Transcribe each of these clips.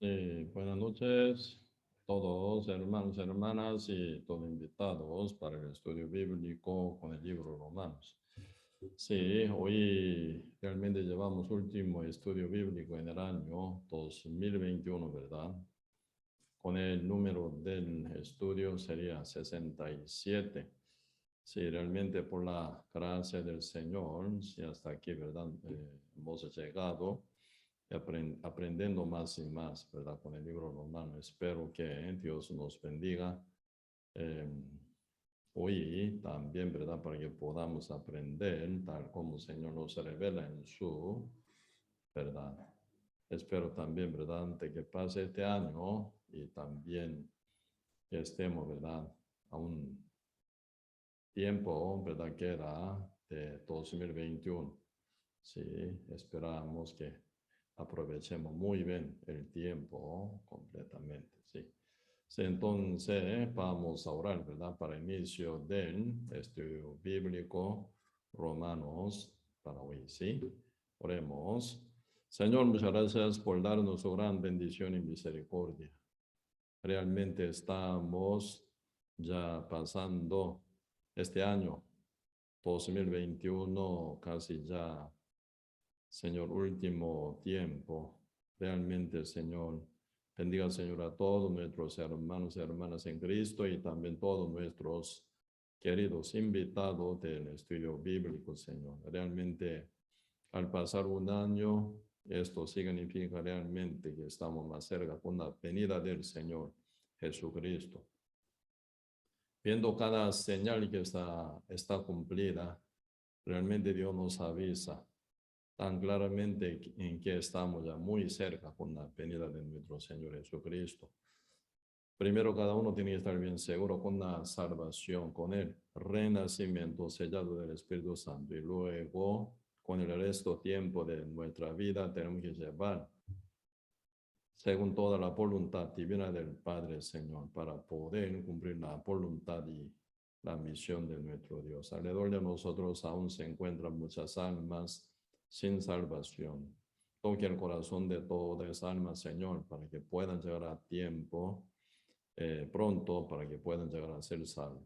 Buenas noches todos, hermanos, hermanas y todos invitados para el estudio bíblico con el libro Romanos. Sí, hoy realmente llevamos último estudio bíblico en el año 2021, ¿verdad? Con el número del estudio sería 67. Sí, realmente por la gracia del Señor, sí, hasta aquí, ¿verdad? Hemos llegado aprendiendo más y más, ¿verdad? Con el libro romano. Espero que Dios nos bendiga eh, hoy también, ¿verdad? Para que podamos aprender tal como el Señor nos revela en su verdad. Espero también, ¿verdad? De que pase este año y también que estemos, ¿verdad? A un tiempo, ¿verdad? Que era de 2021. Sí, esperamos que aprovechemos muy bien el tiempo completamente, sí. Sí, entonces, vamos a orar, ¿verdad? Para inicio del estudio bíblico, Romanos, para hoy, ¿sí? Oremos. Señor, muchas gracias por darnos su gran bendición y misericordia. Realmente estamos ya pasando este año 2021, casi ya, Señor, último tiempo. Realmente, Señor, bendiga, Señor, a todos nuestros hermanos y hermanas en Cristo y también todos nuestros queridos invitados del estudio bíblico, Señor. Realmente, al pasar un año, esto significa realmente que estamos más cerca con la venida del Señor Jesucristo. Viendo cada señal que está cumplida, realmente Dios nos avisa tan claramente en que estamos ya muy cerca con la venida de nuestro Señor Jesucristo. Primero, cada uno tiene que estar bien seguro con la salvación, con el renacimiento sellado del Espíritu Santo. Y luego, con el resto tiempo de nuestra vida, tenemos que llevar, según toda la voluntad divina del Padre, Señor, para poder cumplir la voluntad y la misión de nuestro Dios. Alrededor de nosotros aún se encuentran muchas almas sin salvación. Toque el corazón de todas esas almas, Señor, para que puedan llegar a tiempo, pronto, para que puedan llegar a ser salvos.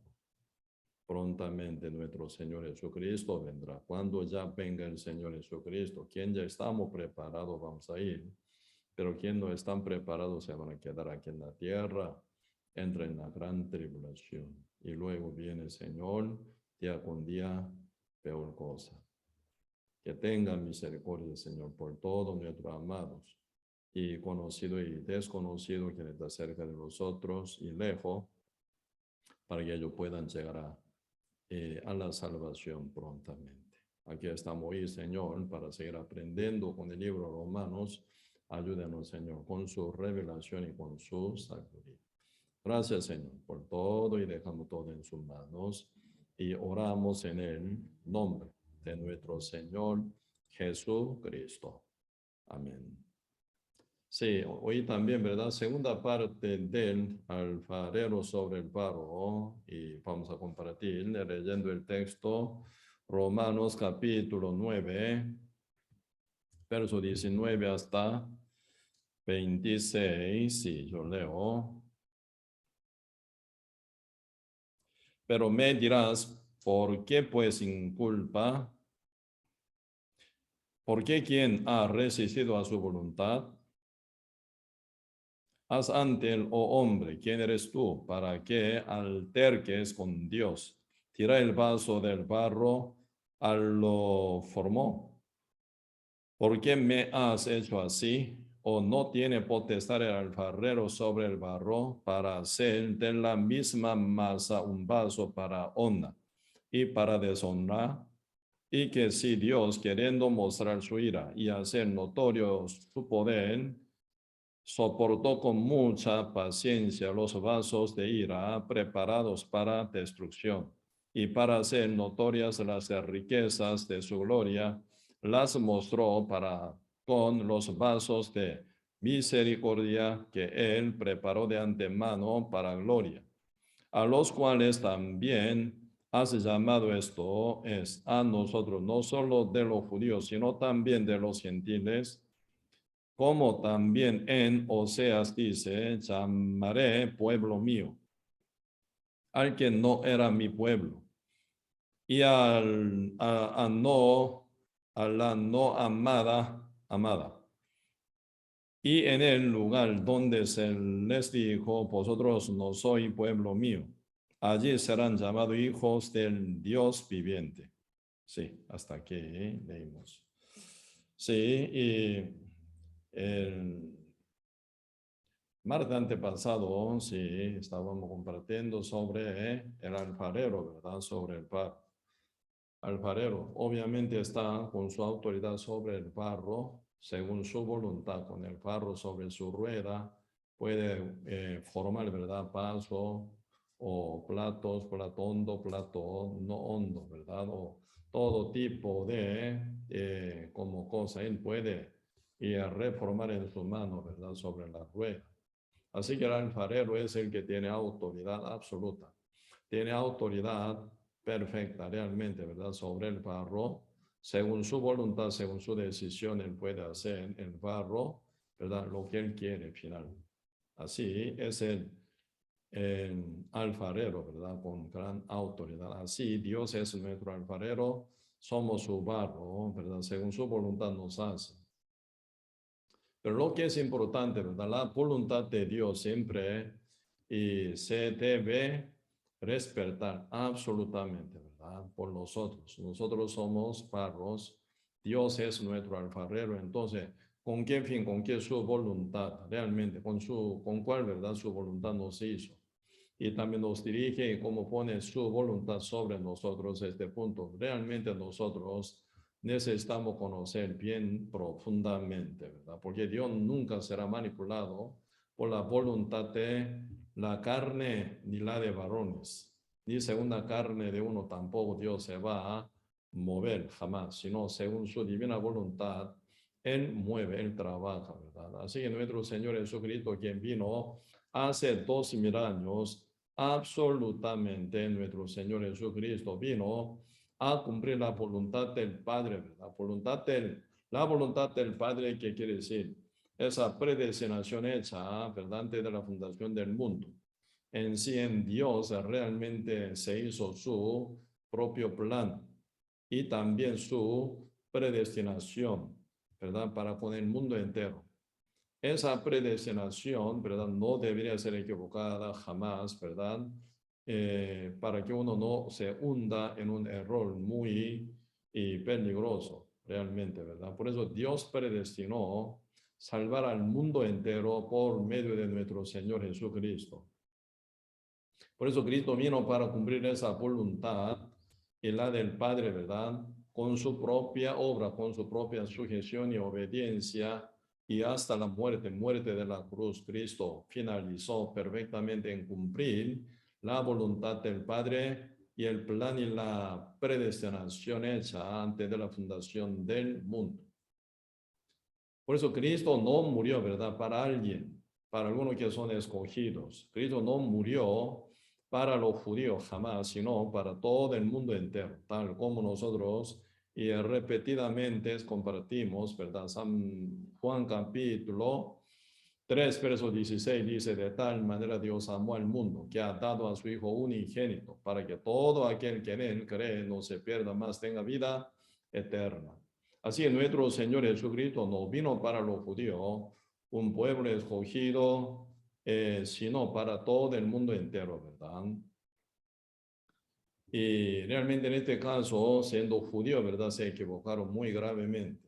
Prontamente nuestro Señor Jesucristo vendrá. Cuando ya venga el Señor Jesucristo, quien ya estamos preparados, vamos a ir, pero quien no están preparados se van a quedar aquí en la tierra, entra en la gran tribulación. Y luego viene el Señor, día con día, peor cosa. Que tenga misericordia, Señor, por todos nuestros amados, y conocido y desconocido, quien está cerca de nosotros y lejos, para que ellos puedan llegar a la salvación prontamente. Aquí estamos hoy, Señor, para seguir aprendiendo con el libro Romanos. Ayúdanos, Señor, con su revelación y con su sabiduría. Gracias, Señor, por todo y dejamos todo en sus manos y oramos en el nombre de nuestro Señor Jesucristo. Amén. Sí, hoy también, ¿verdad? Segunda parte del alfarero sobre el barro y vamos a compartir leyendo el texto Romanos capítulo 9, verso 19 hasta 26. Sí, yo leo. Pero me dirás, ¿por qué pues sin culpa? ¿Por qué quien ha resistido a su voluntad? Haz ante él, oh hombre, ¿quién eres tú para que alterques con Dios? Tira el vaso del barro al lo formó. ¿Por qué me has hecho así? ¿O no tiene potestad el alfarero sobre el barro para hacer de la misma masa un vaso para honra y para deshonra? Y que si Dios, queriendo mostrar su ira y hacer notorio su poder, soportó con mucha paciencia los vasos de ira preparados para destrucción, y para hacer notorias las riquezas de su gloria, las mostró para con los vasos de misericordia que él preparó de antemano para gloria, a los cuales también has llamado. Esto es a nosotros, no solo de los judíos, sino también de los gentiles, como también en Oseas dice, llamaré pueblo mío, al que no era mi pueblo, y a la no amada. Y en el lugar donde se les dijo, vosotros no sois pueblo mío, allí serán llamados hijos del Dios viviente. Sí, hasta aquí leímos. Sí, y el martes antepasado, sí, estábamos compartiendo sobre el alfarero, ¿verdad? Sobre el alfarero. Obviamente está con su autoridad sobre el barro, según su voluntad, con el barro sobre su rueda, puede formar, ¿verdad? Vaso o platos, plato hondo, plato no hondo, ¿verdad? O todo tipo de como cosa él puede reformar en su mano, ¿verdad? Sobre la rueda. Así que el alfarero es el que tiene autoridad absoluta. Tiene autoridad perfecta realmente, ¿verdad? Sobre el barro. Según su voluntad, según su decisión, él puede hacer el barro, ¿verdad? Lo que él quiere finalmente. Así es el alfarero, ¿verdad? Con gran autoridad. Así Dios es nuestro alfarero, somos su barro, ¿verdad? Según su voluntad nos hace. Pero lo que es importante, ¿verdad? La voluntad de Dios siempre y se debe respetar absolutamente, ¿verdad? Por nosotros. Nosotros somos barros, Dios es nuestro alfarero, entonces, ¿con qué fin, con qué su voluntad realmente, con cuál, ¿verdad? Su voluntad nos hizo. Y también nos dirige y cómo pone su voluntad sobre nosotros este punto. Realmente nosotros necesitamos conocer bien profundamente, ¿verdad? Porque Dios nunca será manipulado por la voluntad de la carne ni la de varones. Ni según la carne de uno tampoco Dios se va a mover jamás, sino según su divina voluntad, Él mueve, Él trabaja, ¿verdad? Así que nuestro Señor Jesucristo, quien vino hace 2000 años, absolutamente nuestro Señor Jesucristo vino a cumplir la voluntad del Padre, la voluntad del Padre, ¿qué quiere decir? Esa predestinación hecha, ¿verdad? Antes de la fundación del mundo. En sí, en Dios realmente se hizo su propio plan y también su predestinación, ¿verdad? Para con el mundo entero. Esa predestinación, ¿verdad? No debería ser equivocada jamás, ¿verdad? Para que uno no se hunda en un error muy peligroso, realmente, ¿verdad? Por eso Dios predestinó salvar al mundo entero por medio de nuestro Señor Jesucristo. Por eso Cristo vino para cumplir esa voluntad y la del Padre, ¿verdad? Con su propia obra, con su propia sujeción y obediencia y hasta la muerte de la cruz. Cristo finalizó perfectamente en cumplir la voluntad del Padre y el plan y la predestinación hecha antes de la fundación del mundo. Por eso Cristo no murió, ¿verdad? Para alguien, para algunos que son escogidos. Cristo no murió para los judíos jamás, sino para todo el mundo entero, tal como nosotros y repetidamente compartimos, ¿verdad? San Juan capítulo 3, verso 16 dice, de tal manera Dios amó al mundo, que ha dado a su Hijo unigénito, para que todo aquel que en él cree no se pierda más, tenga vida eterna. Así nuestro Señor Jesucristo no vino para los judíos, un pueblo escogido, sino para todo el mundo entero, ¿verdad? Y realmente en este caso, siendo judíos, ¿verdad? Se equivocaron muy gravemente.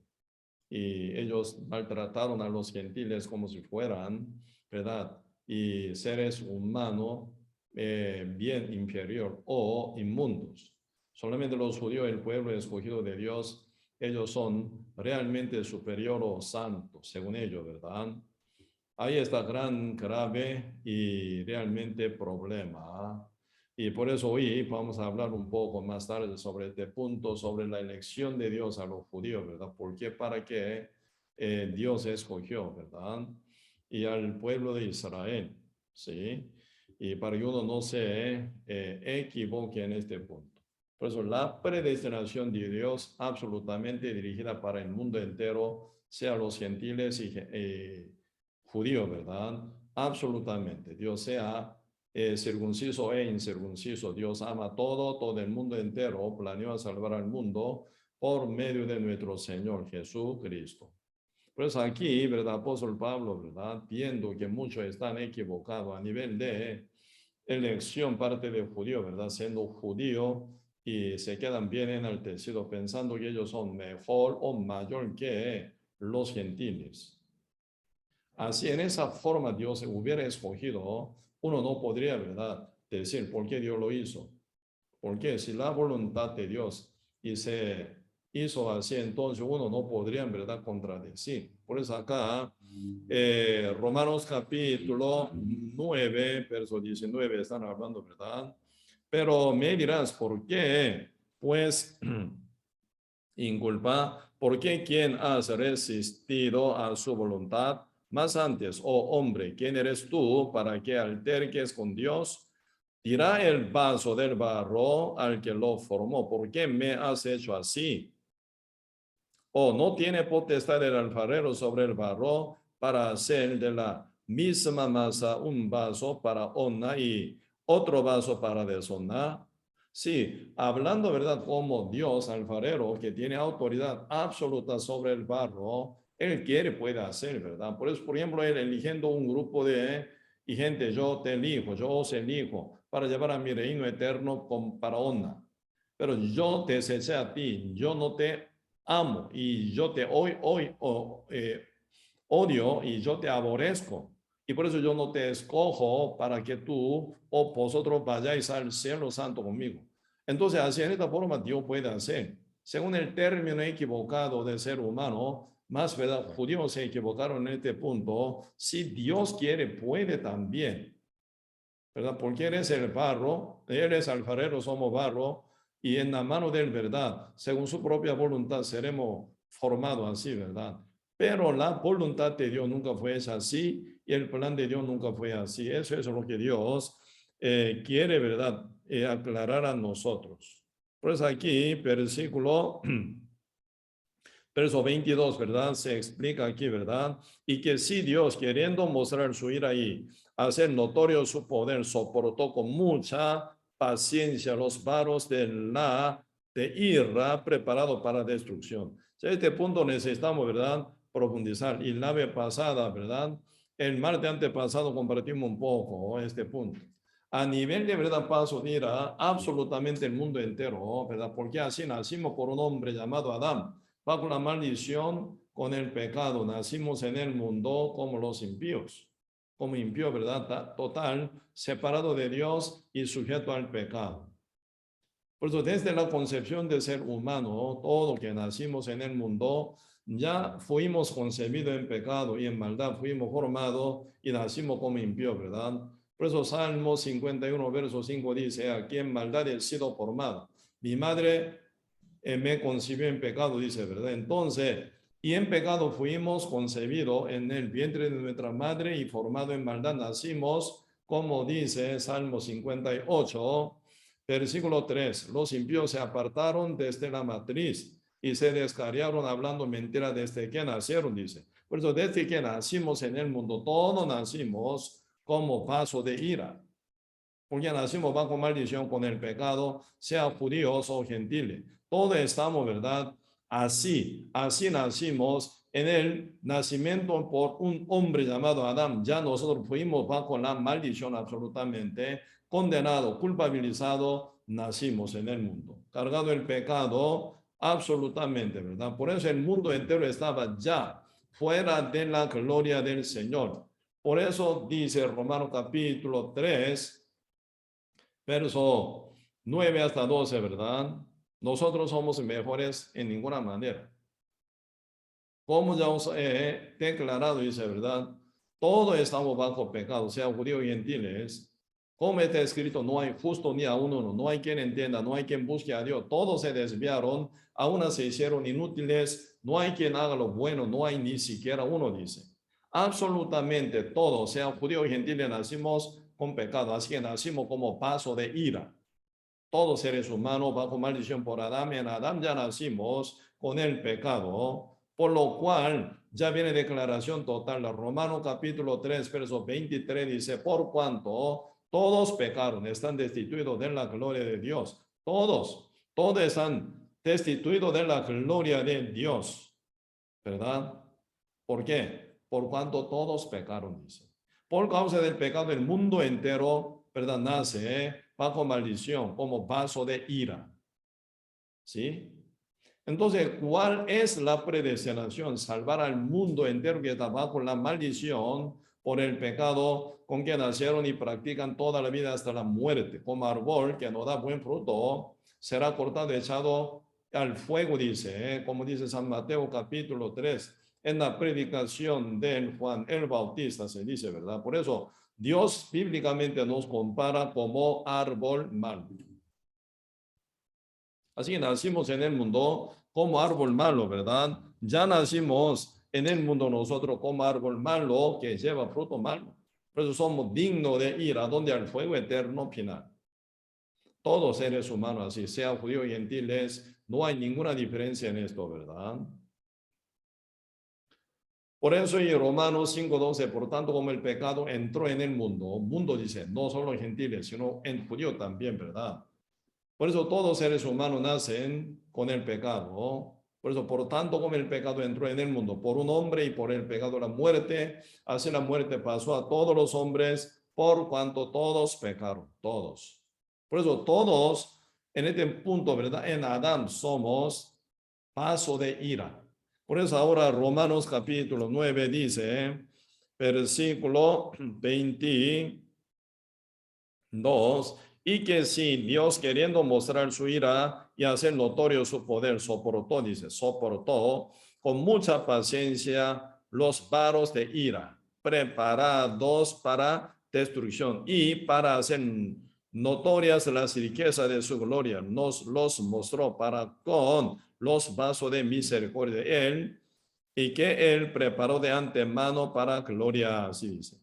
Y ellos maltrataron a los gentiles como si fueran, ¿verdad? Y seres humanos bien inferior o inmundos. Solamente los judíos, el pueblo escogido de Dios, ellos son realmente superior o santos, según ellos, ¿verdad? Ahí está gran, grave y realmente problema. Y por eso hoy vamos a hablar un poco más tarde sobre este punto, sobre la elección de Dios a los judíos, ¿verdad? ¿Por qué? ¿Para qué Dios escogió, ¿verdad? Y al pueblo de Israel, ¿sí? Y para que uno no se equivoque en este punto. Por eso la predestinación de Dios absolutamente dirigida para el mundo entero sea los gentiles y judíos, ¿verdad? Absolutamente. Dios sea circunciso e incircunciso. Dios ama todo el mundo entero. Planeó salvar al mundo por medio de nuestro Señor Jesucristo. Pues aquí, ¿verdad? Apóstol Pablo, ¿verdad? Viendo que muchos están equivocados a nivel de elección parte de judío, ¿verdad? Siendo judío y se quedan bien enaltecidos pensando que ellos son mejor o mayor que los gentiles. Así en esa forma Dios hubiera escogido, uno no podría, ¿verdad? Decir por qué Dios lo hizo. Porque si la voluntad de Dios y se hizo así, entonces uno no podría, en verdad, contradecir. Por eso acá, Romanos capítulo 9, verso 19, están hablando, ¿verdad? Pero me dirás, ¿por qué? Pues, inculpa, ¿por qué quien has resistido a su voluntad? Más antes, oh hombre, ¿quién eres tú para que alterques con Dios? Dirá el vaso del barro al que lo formó, ¿por qué me has hecho así? O no tiene potestad el alfarero sobre el barro para hacer de la misma masa un vaso para honra y otro vaso para deshonra. Sí, hablando verdad como Dios alfarero que tiene autoridad absoluta sobre el barro, él quiere, puede hacer, ¿verdad? Por eso, por ejemplo, él eligiendo un grupo de y gente, yo te elijo, yo os elijo para llevar a mi reino eterno para honra. Pero yo te deseché a ti, yo no te amo y yo te odio y yo te aborrezco. Y por eso yo no te escojo para que tú o vosotros vayáis al cielo santo conmigo. Entonces, así en esta forma Dios puede hacer. Según el término equivocado de ser humano, más verdad, judíos se equivocaron en este punto. Si Dios quiere, puede también. ¿Verdad? Porque Él es el barro, Él es alfarero, somos barro, y en la mano de Él, ¿verdad? Según su propia voluntad seremos formados así, ¿verdad? Pero la voluntad de Dios nunca fue así y el plan de Dios nunca fue así. Eso es lo que Dios quiere, ¿verdad? Aclarar a nosotros. Pues aquí, verso 22, ¿verdad? Se explica aquí, ¿verdad? Y que si Dios, queriendo mostrar su ira y hacer notorio su poder, soportó con mucha paciencia los varos de ira preparado para destrucción. A este punto necesitamos, ¿verdad? Profundizar. Y la vez pasada, ¿verdad? El martes antepasado compartimos un poco este punto. A nivel de verdad paso de ira, absolutamente el mundo entero, ¿verdad? Porque así nacimos por un hombre llamado Adán bajo la maldición con el pecado. Nacimos en el mundo como los impíos, como impío, ¿verdad? Total, separado de Dios y sujeto al pecado. Por eso, desde la concepción de ser humano, todo que nacimos en el mundo, ya fuimos concebidos en pecado y en maldad, fuimos formados y nacimos como impíos, ¿verdad? Por eso Salmo 51, verso 5 dice, aquí en maldad he sido formado. Mi madre me concibió en pecado, dice, ¿verdad? Entonces, y en pecado fuimos concebidos en el vientre de nuestra madre y formado en maldad nacimos, como dice Salmo 58, versículo 3. Los impíos se apartaron desde la matriz y se descarriaron hablando mentira desde que nacieron, dice. Por eso, desde que nacimos en el mundo, todos nacimos como vaso de ira. Porque nacimos bajo maldición con el pecado, sea judíos o gentiles. Todos estamos, ¿verdad? Así nacimos en el nacimiento por un hombre llamado Adán. Ya nosotros fuimos bajo la maldición absolutamente, condenado, culpabilizado, nacimos en el mundo. Cargado el pecado absolutamente, ¿verdad? Por eso el mundo entero estaba ya fuera de la gloria del Señor. Por eso dice Romanos capítulo 3, verso 9 hasta 12, ¿verdad? Nosotros somos mejores en ninguna manera. Como ya os he declarado, dice, ¿verdad? Todos estamos bajo pecado, sea judío y gentiles. Como está escrito, no hay justo ni a uno, no hay quien entienda, no hay quien busque a Dios. Todos se desviaron, aún se hicieron inútiles, no hay quien haga lo bueno, no hay ni siquiera uno, dice. Absolutamente todos, sea judío y gentiles, nacimos con pecado, así que nacimos como paso de ira. Todos seres humanos bajo maldición por Adán, y en Adán ya nacimos con el pecado. Por lo cual, ya viene declaración total. Romanos capítulo 3, verso 23 dice, por cuanto todos pecaron, están destituidos de la gloria de Dios. Todos están destituidos de la gloria de Dios. ¿Verdad? ¿Por qué? Por cuanto todos pecaron, dice. Por causa del pecado, el mundo entero, ¿verdad? Nace bajo maldición, como vaso de ira. ¿Sí? Entonces, ¿cuál es la predestinación? Salvar al mundo entero que está bajo la maldición por el pecado con que nacieron y practican toda la vida hasta la muerte. Como árbol que no da buen fruto, será cortado, echado al fuego, dice, como dice San Mateo capítulo 3, en la predicación de Juan el Bautista, se dice, ¿verdad? Por eso, Dios bíblicamente nos compara como árbol malo. Así que nacimos en el mundo como árbol malo, ¿verdad? Ya nacimos en el mundo nosotros como árbol malo que lleva fruto malo. Por eso somos dignos de ir a donde al fuego eterno final. Todos seres humanos así, sea judío y gentiles, no hay ninguna diferencia en esto, ¿verdad? Por eso en Romanos 5:12, por tanto como el pecado entró en el mundo dice, no solo en gentiles, sino en judío también, ¿verdad? Por eso todos seres humanos nacen con el pecado. Por eso, por tanto, como el pecado entró en el mundo por un hombre y por el pecado la muerte, así la muerte pasó a todos los hombres por cuanto todos pecaron, todos. Por eso todos en este punto, ¿verdad? En Adán somos vaso de ira. Por eso ahora Romanos capítulo 9 dice, versículo 22, y que si Dios queriendo mostrar su ira y hacer notorio su poder, soportó, dice, soportó con mucha paciencia los varos de ira, preparados para destrucción y para hacer notorias las riquezas de su gloria, nos los mostró para con los vasos de misericordia de él y que él preparó de antemano para gloria, así dice.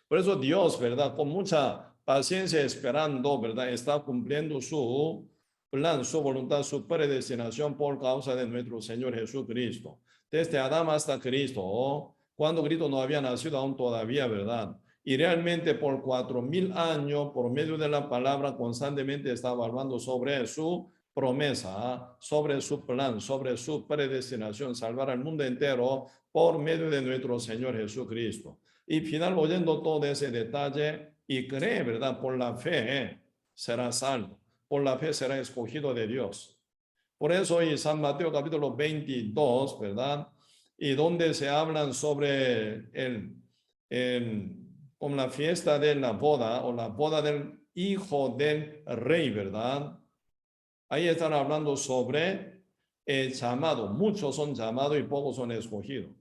Por eso Dios, ¿verdad? Con mucha paciencia esperando, ¿verdad? Está cumpliendo su plan, su voluntad, su predestinación por causa de nuestro Señor Jesucristo. Desde Adán hasta Cristo, cuando Cristo no había nacido aún todavía, ¿verdad? Y realmente por 4000 años, por medio de la palabra, constantemente estaba hablando sobre su promesa, sobre su plan, sobre su predestinación, salvar al mundo entero por medio de nuestro Señor Jesucristo. Y final, oyendo todo ese detalle y cree, ¿verdad? Por la fe será salvo. Por la fe será escogido de Dios. Por eso en San Mateo capítulo 22, ¿verdad? Y donde se hablan sobre como la fiesta de la boda o la boda del hijo del rey, ¿verdad? Ahí están hablando sobre el llamado. Muchos son llamados y pocos son escogidos.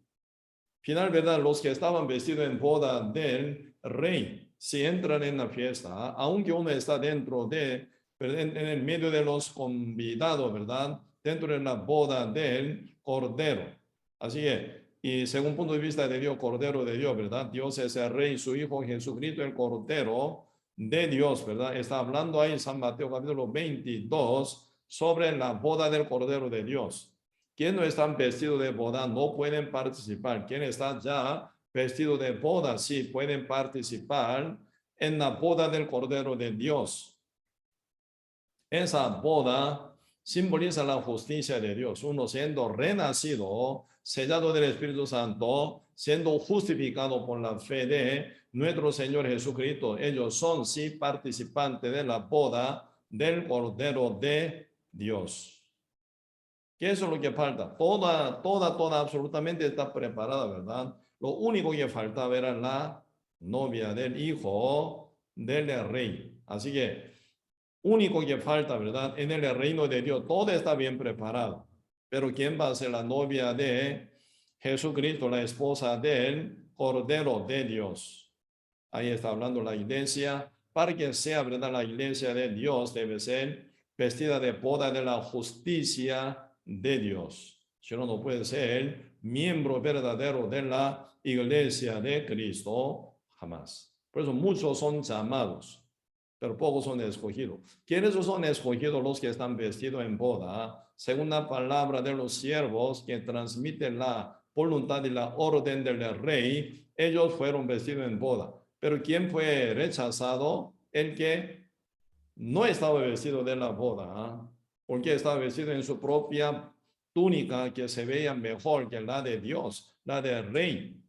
Final, ¿verdad? Los que estaban vestidos en boda del rey, si entran en la fiesta, aunque uno está dentro en el medio de los convidados, ¿verdad? Dentro de la boda del Cordero. Así es. Y según punto de vista de Dios, Cordero de Dios, ¿verdad? Dios es el Rey, su Hijo Jesucristo, el Cordero de Dios, ¿verdad? Está hablando ahí en San Mateo capítulo 22 sobre la boda del Cordero de Dios. Quienes no están vestidos de boda no pueden participar. Quienes están ya vestidos de boda sí pueden participar en la boda del Cordero de Dios. Esa boda simboliza la justicia de Dios. Uno siendo renacido, sellado del Espíritu Santo, siendo justificado por la fe de nuestro Señor Jesucristo. Ellos son sí participantes de la boda del Cordero de Dios. ¿Qué es lo que falta? Toda, absolutamente está preparada, ¿verdad? Lo único que faltaba era la novia del hijo del rey. Así que, único que falta, ¿verdad? En el reino de Dios, todo está bien preparado. Pero ¿quién va a ser la novia de Jesucristo, la esposa del Cordero de Dios? Ahí está hablando la iglesia. Para que sea, ¿verdad? La iglesia de Dios debe ser vestida de boda de la justicia de Dios. Si no puede ser miembro verdadero de la iglesia de Cristo, jamás. Por eso muchos son llamados, pero pocos son escogidos. ¿Quiénes son escogidos? Los que están vestidos en boda, según la palabra de los siervos que transmiten la voluntad y la orden del rey, ellos fueron vestidos en boda. Pero ¿quién fue rechazado? El que no estaba vestido de la boda, porque estaba vestido en su propia túnica que se veía mejor que la de Dios, la del rey.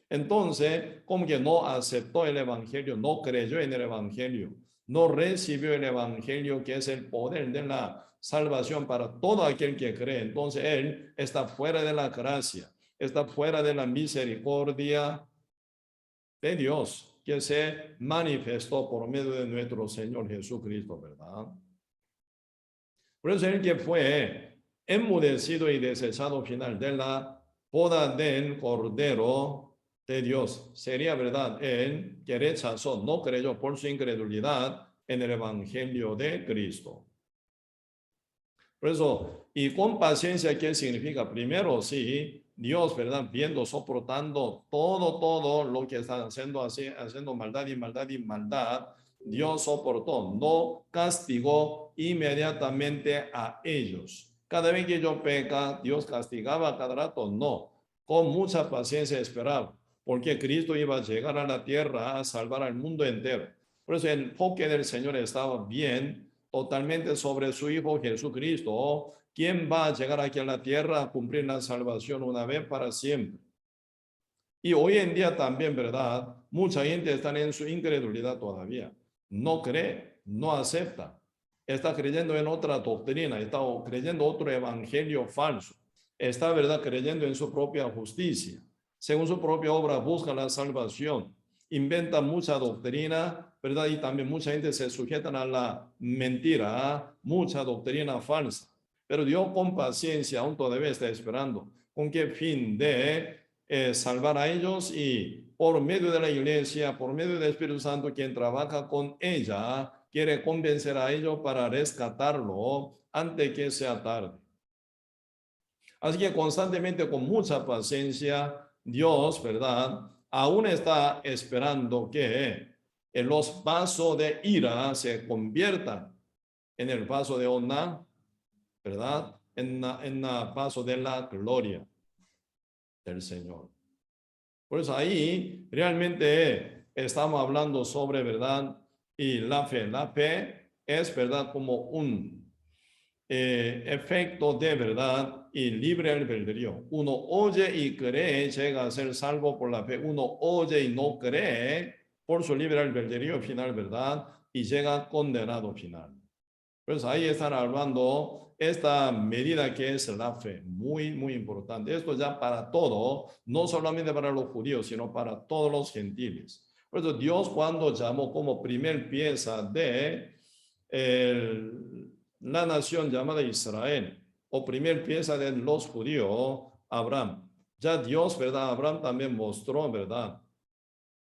Entonces, como que no aceptó el evangelio, no creyó en el evangelio, no recibió el evangelio que es el poder de la salvación para todo aquel que cree. Entonces, él está fuera de la gracia, está fuera de la misericordia de Dios que se manifestó por medio de nuestro Señor Jesucristo, ¿verdad? Por eso el que fue enmudecido y desechado final de la boda del Cordero de Dios sería, ¿verdad?, él que rechazó, no creyó por su incredulidad en el Evangelio de Cristo. Por eso, y con paciencia, ¿qué significa? Primero, sí, Dios, ¿verdad? Viendo, soportando todo lo que están haciendo, haciendo maldad y maldad y maldad, Dios soportó, no castigó inmediatamente a ellos. Cada vez que yo peca, Dios castigaba cada rato, no. Con mucha paciencia esperaba, porque Cristo iba a llegar a la tierra a salvar al mundo entero. Por eso el enfoque del Señor estaba bien, totalmente sobre su Hijo Jesucristo, quien va a llegar aquí a la tierra a cumplir la salvación una vez para siempre. Y hoy en día también, ¿verdad? Mucha gente está en su incredulidad todavía. No cree, no acepta. Está creyendo en otra doctrina, está creyendo otro evangelio falso. Está, ¿verdad?, creyendo en su propia justicia. Según su propia obra busca la salvación. Inventa mucha doctrina, ¿verdad? Y también mucha gente se sujeta a la mentira, mucha doctrina falsa. Pero Dios con paciencia aún todavía está esperando. ¿Con qué fin? De salvar a ellos y por medio de la iglesia, por medio del Espíritu Santo, quien trabaja con ella, quiere convencer a ellos para rescatarlo antes que sea tarde. Así que constantemente, con mucha paciencia, Dios, ¿verdad?, aún está esperando que en los vasos de ira se conviertan en el vaso de honra, ¿verdad?, en el vaso de la gloria del Señor. Por eso ahí realmente estamos hablando sobre, ¿verdad?, y la fe. La fe es, ¿verdad?, como un efecto de verdad y libre albedrío. Uno oye y cree, llega a ser salvo por la fe. Uno oye y no cree por su libre albedrío final, ¿verdad?, y llega condenado final. Pues ahí están hablando esta medida que es la fe, muy importante. Esto ya para todo, no solamente para los judíos, sino para todos los gentiles. Por eso Dios, cuando llamó como primer pieza de la nación llamada Israel, o primer pieza de los judíos, Abraham. Ya Dios, ¿verdad? Abraham también mostró, ¿verdad?,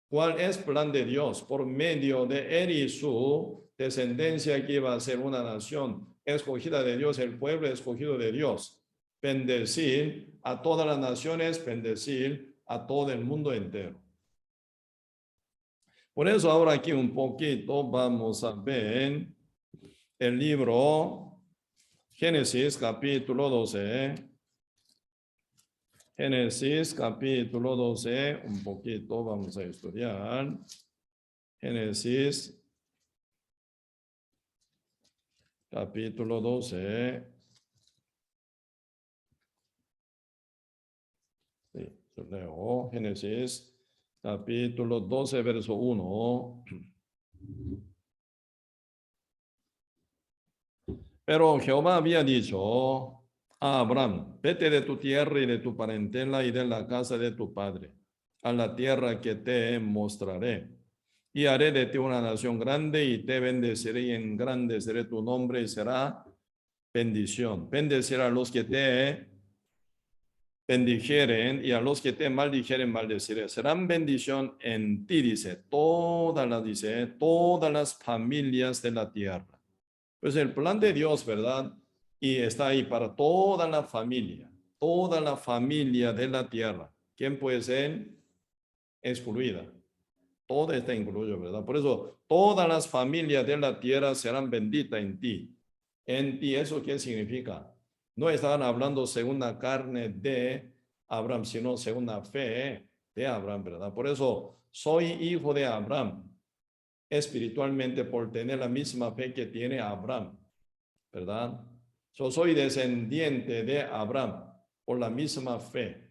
cuál es el plan de Dios por medio de él y su descendencia, que iba a ser una nación escogida de Dios, el pueblo escogido de Dios. Bendecir a todas las naciones, bendecir a todo el mundo entero. Por eso ahora aquí un poquito vamos a ver el libro Génesis capítulo 12. Génesis capítulo 12, un poquito vamos a estudiar. Génesis capítulo 12. Sí, yo leo Génesis capítulo 12, verso 1. Pero Jehová había dicho a Abraham: vete de tu tierra y de tu parentela y de la casa de tu padre, a la tierra que te mostraré. Y haré de ti una nación grande y te bendeciré y engrandeceré tu nombre y será bendición. Bendeciré a los que te bendijeren y a los que te maldijeren maldeciré. Serán bendición en ti, dice, todas las familias de la tierra. Pues el plan de Dios, ¿verdad? Y está ahí para toda la familia de la tierra. ¿Quién puede ser excluida? Todo está incluido, ¿verdad? Por eso todas las familias de la tierra serán benditas en ti. En ti, ¿eso qué significa? no estaban hablando según la carne de Abraham, sino según la fe de Abraham, ¿verdad? Por eso soy hijo de Abraham espiritualmente por tener la misma fe que tiene Abraham, ¿verdad? Yo soy descendiente de Abraham por la misma fe.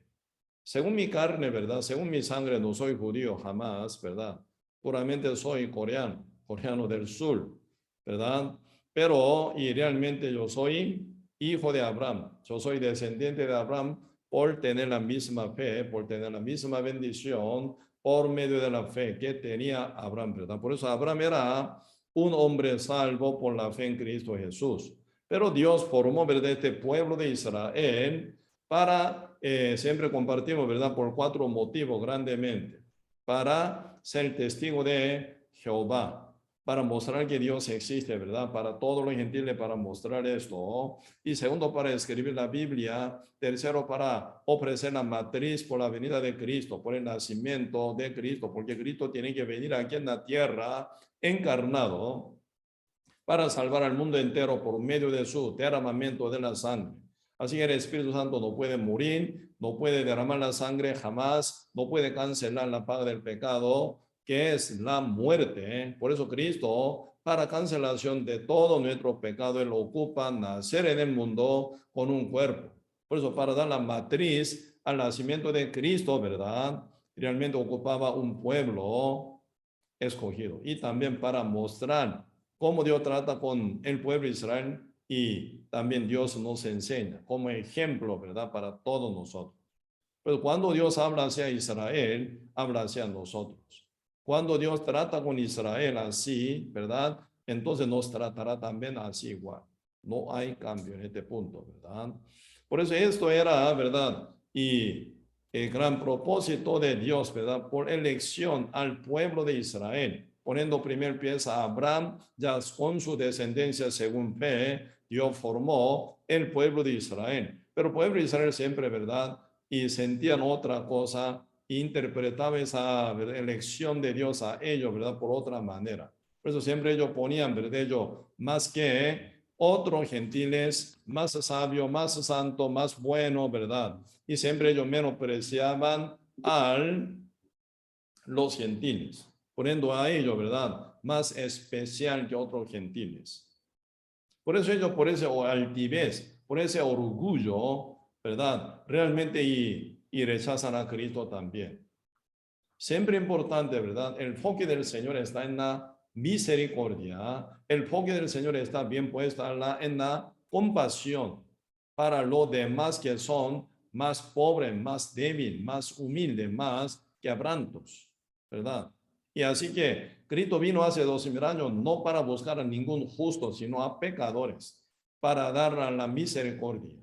Según mi carne, ¿verdad? Según mi sangre no soy judío jamás, ¿verdad? Puramente soy coreano, coreano del sur, ¿verdad? Pero, y realmente yo soy hijo de Abraham. Yo soy descendiente de Abraham por tener la misma fe, por tener la misma bendición, por medio de la fe que tenía Abraham, ¿verdad? Por eso Abraham era un hombre salvo por la fe en Cristo Jesús. Pero Dios formó, ¿verdad?, este pueblo de Israel para, siempre compartimos, ¿verdad?, por 4 motivos grandemente. Para ser testigo de Jehová, para mostrar que Dios existe, ¿verdad? Para todos los gentiles, para mostrar esto. Y segundo, para escribir la Biblia. Tercero, para ofrecer la matriz por la venida de Cristo, por el nacimiento de Cristo, porque Cristo tiene que venir aquí en la tierra encarnado para salvar al mundo entero por medio de su derramamiento de la sangre. Así que el Espíritu Santo no puede morir, no puede derramar la sangre jamás, no puede cancelar la paga del pecado, que es la muerte. Por eso Cristo, para cancelación de todo nuestro pecado, Él ocupa nacer en el mundo con un cuerpo. Por eso, para dar la matriz al nacimiento de Cristo, ¿verdad? Realmente ocupaba un pueblo escogido. Y también para mostrar cómo Dios trata con el pueblo de Israel, y también Dios nos enseña como ejemplo, ¿verdad?, para todos nosotros. Pero cuando Dios habla hacia Israel, habla hacia nosotros. Cuando Dios trata con Israel así, ¿verdad?, entonces nos tratará también así igual. No hay cambio en este punto, ¿verdad? Por eso esto era, ¿verdad? Y el gran propósito de Dios, ¿verdad?, por elección al pueblo de Israel, poniendo primer pieza a Abraham, ya con su descendencia según fe, Dios formó el pueblo de Israel. Pero el pueblo de Israel siempre, ¿verdad?, y sentían otra cosa, interpretaban esa elección de Dios a ellos, ¿verdad?, por otra manera. Por eso siempre ellos ponían, ¿verdad?, ellos más que otros gentiles, más sabio, más santo, más bueno, ¿verdad? Y siempre ellos menospreciaban a los gentiles, poniendo a ellos, ¿verdad?, más especial que otros gentiles. Por eso ellos, por ese altivez, por ese orgullo, ¿verdad?, realmente y rechazan a Cristo también. Siempre importante, ¿verdad? El enfoque del Señor está en la misericordia. El enfoque del Señor está bien puesto en la compasión para los demás que son más pobres, más débiles, más humildes, más quebrantos, ¿verdad? Y así que Cristo vino hace 2000 años no para buscar a ningún justo, sino a pecadores, para dar la misericordia.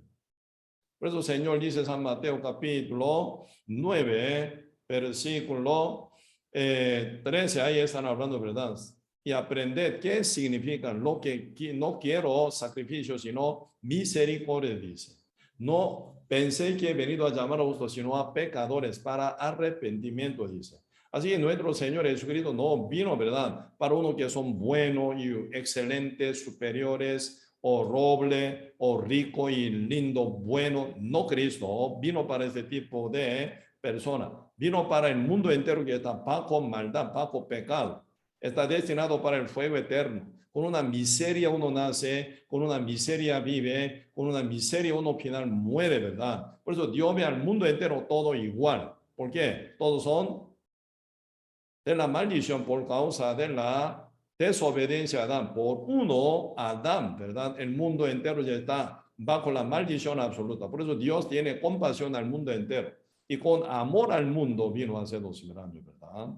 Por eso el Señor dice San Mateo capítulo 9, versículo 13, ahí están hablando, ¿verdad? Y aprended qué significa lo que no quiero sacrificio, sino misericordia, dice. No pensé que he venido a llamar a vosotros, sino a pecadores para arrepentimiento, dice. Así que nuestro Señor Jesucristo no vino, ¿verdad?, para uno que son buenos y excelentes, superiores, o roble, o rico y lindo, bueno. No, Cristo vino para este tipo de persona. Vino para el mundo entero que está bajo maldad, bajo pecado. Está destinado para el fuego eterno. Con una miseria uno nace, con una miseria vive, con una miseria uno final muere, ¿verdad? Por eso Dios ve al mundo entero todo igual. ¿Por qué? Todos son de la maldición por causa de la desobediencia a Adán. Por uno, Adán, ¿verdad? El mundo entero ya está bajo la maldición absoluta. Por eso Dios tiene compasión al mundo entero. Y con amor al mundo vino hace 2000 años, ¿verdad?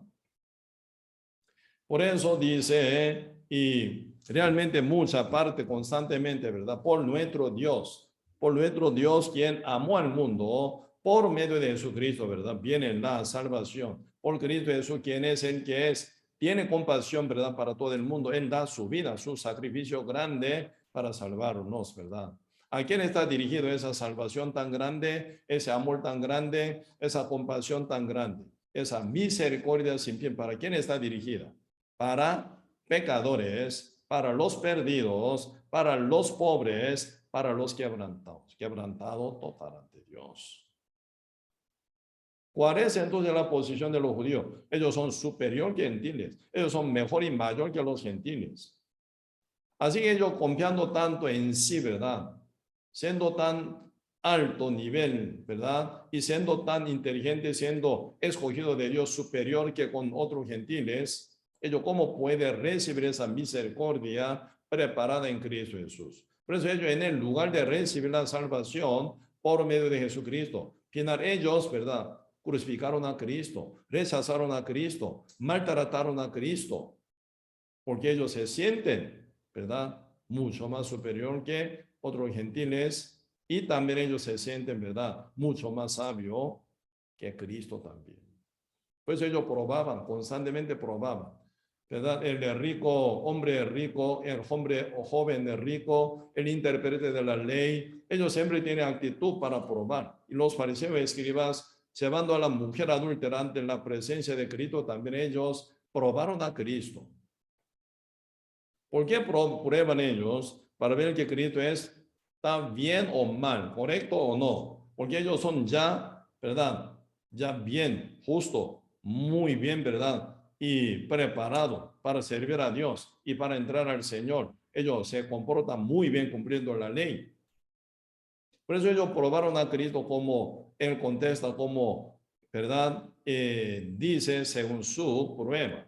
Por eso dice, y realmente mucha parte constantemente, ¿verdad? Por nuestro Dios quien amó al mundo por medio de Jesucristo, ¿verdad? Viene la salvación. Por Cristo Jesús, quien es el que es, tiene compasión, ¿verdad?, para todo el mundo. Él da su vida, su sacrificio grande para salvarnos, ¿verdad? ¿A quién está dirigido esa salvación tan grande, ese amor tan grande, esa compasión tan grande, esa misericordia sin fin? ¿Para quién está dirigida? Para pecadores, para los perdidos, para los pobres, para los quebrantados, quebrantado total ante Dios. ¿Cuál es entonces la posición de los judíos? Ellos son superior que gentiles. Ellos son mejor y mayor que los gentiles. Así que ellos confiando tanto en sí, ¿verdad? Siendo tan alto nivel, ¿verdad? Y siendo tan inteligente, siendo escogido de Dios superior que con otros gentiles, ellos cómo pueden recibir esa misericordia preparada en Cristo Jesús. Por eso ellos en el lugar de recibir la salvación por medio de Jesucristo, final ellos, ¿verdad? Crucificaron a Cristo, rechazaron a Cristo, maltrataron a Cristo, porque ellos se sienten, ¿verdad? Mucho más superior que otros gentiles y también ellos se sienten, ¿verdad? Mucho más sabio que Cristo también. Pues ellos probaban, constantemente probaban, ¿verdad? El rico, hombre rico, el hombre o joven rico, el intérprete de la ley, ellos siempre tienen actitud para probar. Y los fariseos y escribas, llevando a la mujer adulterante en la presencia de Cristo, también ellos probaron a Cristo. ¿Por qué prueban ellos? Para ver que Cristo está bien o mal, correcto o no. Porque ellos son ya, ¿verdad? Ya bien, justo, muy bien, ¿verdad? Y preparado para servir a Dios y para entrar al Señor. Ellos se comportan muy bien cumpliendo la ley. Por eso ellos probaron a Cristo como Él contesta, como, ¿verdad? Dice según su prueba.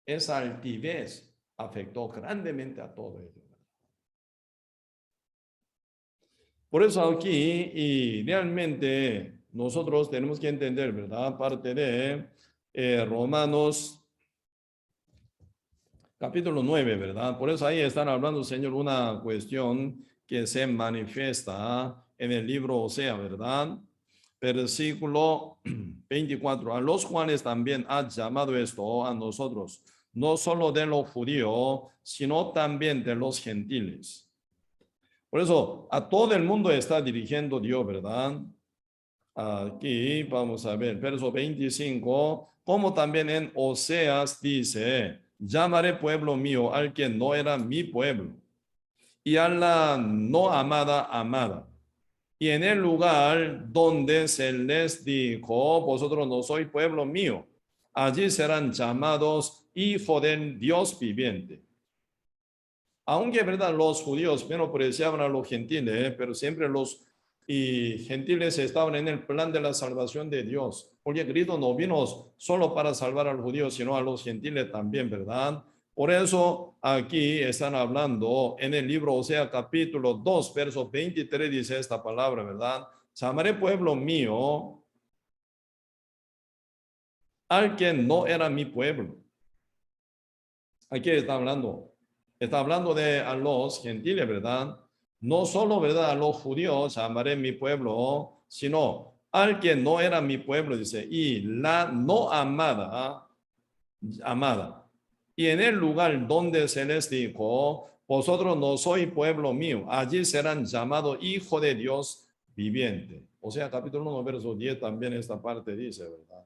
Esa altivez afectó grandemente a todo ello. Por eso aquí, y realmente nosotros tenemos que entender, ¿verdad? Parte de Romanos capítulo 9, ¿verdad? Por eso ahí están hablando, Señor, una cuestión que se manifiesta en el libro Osea, ¿verdad? Versículo 24, a los cuales también ha llamado esto a nosotros, no solo de los judíos, sino también de los gentiles. Por eso a todo el mundo está dirigiendo Dios, ¿verdad? Aquí vamos a ver, verso 25, como también en Oseas dice, llamaré pueblo mío al que no era mi pueblo, y a la no amada, amada. Y en el lugar donde se les dijo, vosotros no sois pueblo mío, allí serán llamados hijo del Dios viviente. Aunque, ¿verdad? Los judíos menospreciaban a los gentiles, pero siempre los gentiles estaban en el plan de la salvación de Dios. Porque Cristo no vino solo para salvar a los judíos, sino a los gentiles también, ¿verdad? Por eso aquí están hablando en el libro Osea capítulo 2, verso 23, dice esta palabra, ¿verdad? Llamaré pueblo mío al que no era mi pueblo. Aquí está hablando. Está hablando de a los gentiles, ¿verdad? No solo, ¿verdad? A los judíos llamaré mi pueblo, sino al que no era mi pueblo, dice, y la no amada, amada. Y en el lugar donde se les dijo, vosotros no sois pueblo mío, allí serán llamados hijo de Dios viviente. O sea, capítulo 1, verso 10 también esta parte dice, ¿verdad?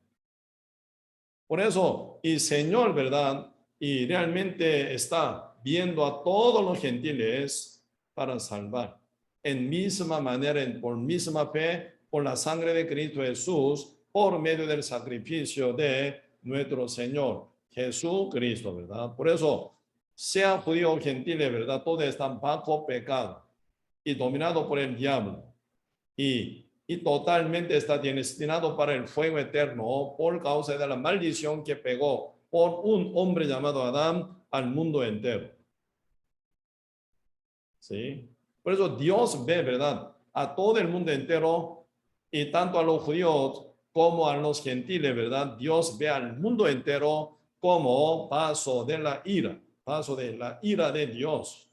Por eso, y Señor, ¿verdad? Y realmente está viendo a todos los gentiles para salvar. En misma manera, por misma fe, por la sangre de Cristo Jesús, por medio del sacrificio de nuestro Señor Jesucristo, ¿verdad? Por eso, sea judío o gentil, ¿verdad? Todos están bajo pecado y dominado por el diablo. Y totalmente está destinado para el fuego eterno por causa de la maldición que pegó por un hombre llamado Adán al mundo entero. ¿Sí? Por eso Dios ve, ¿verdad? A todo el mundo entero y tanto a los judíos como a los gentiles, ¿verdad? Dios ve al mundo entero como paso de la ira de Dios.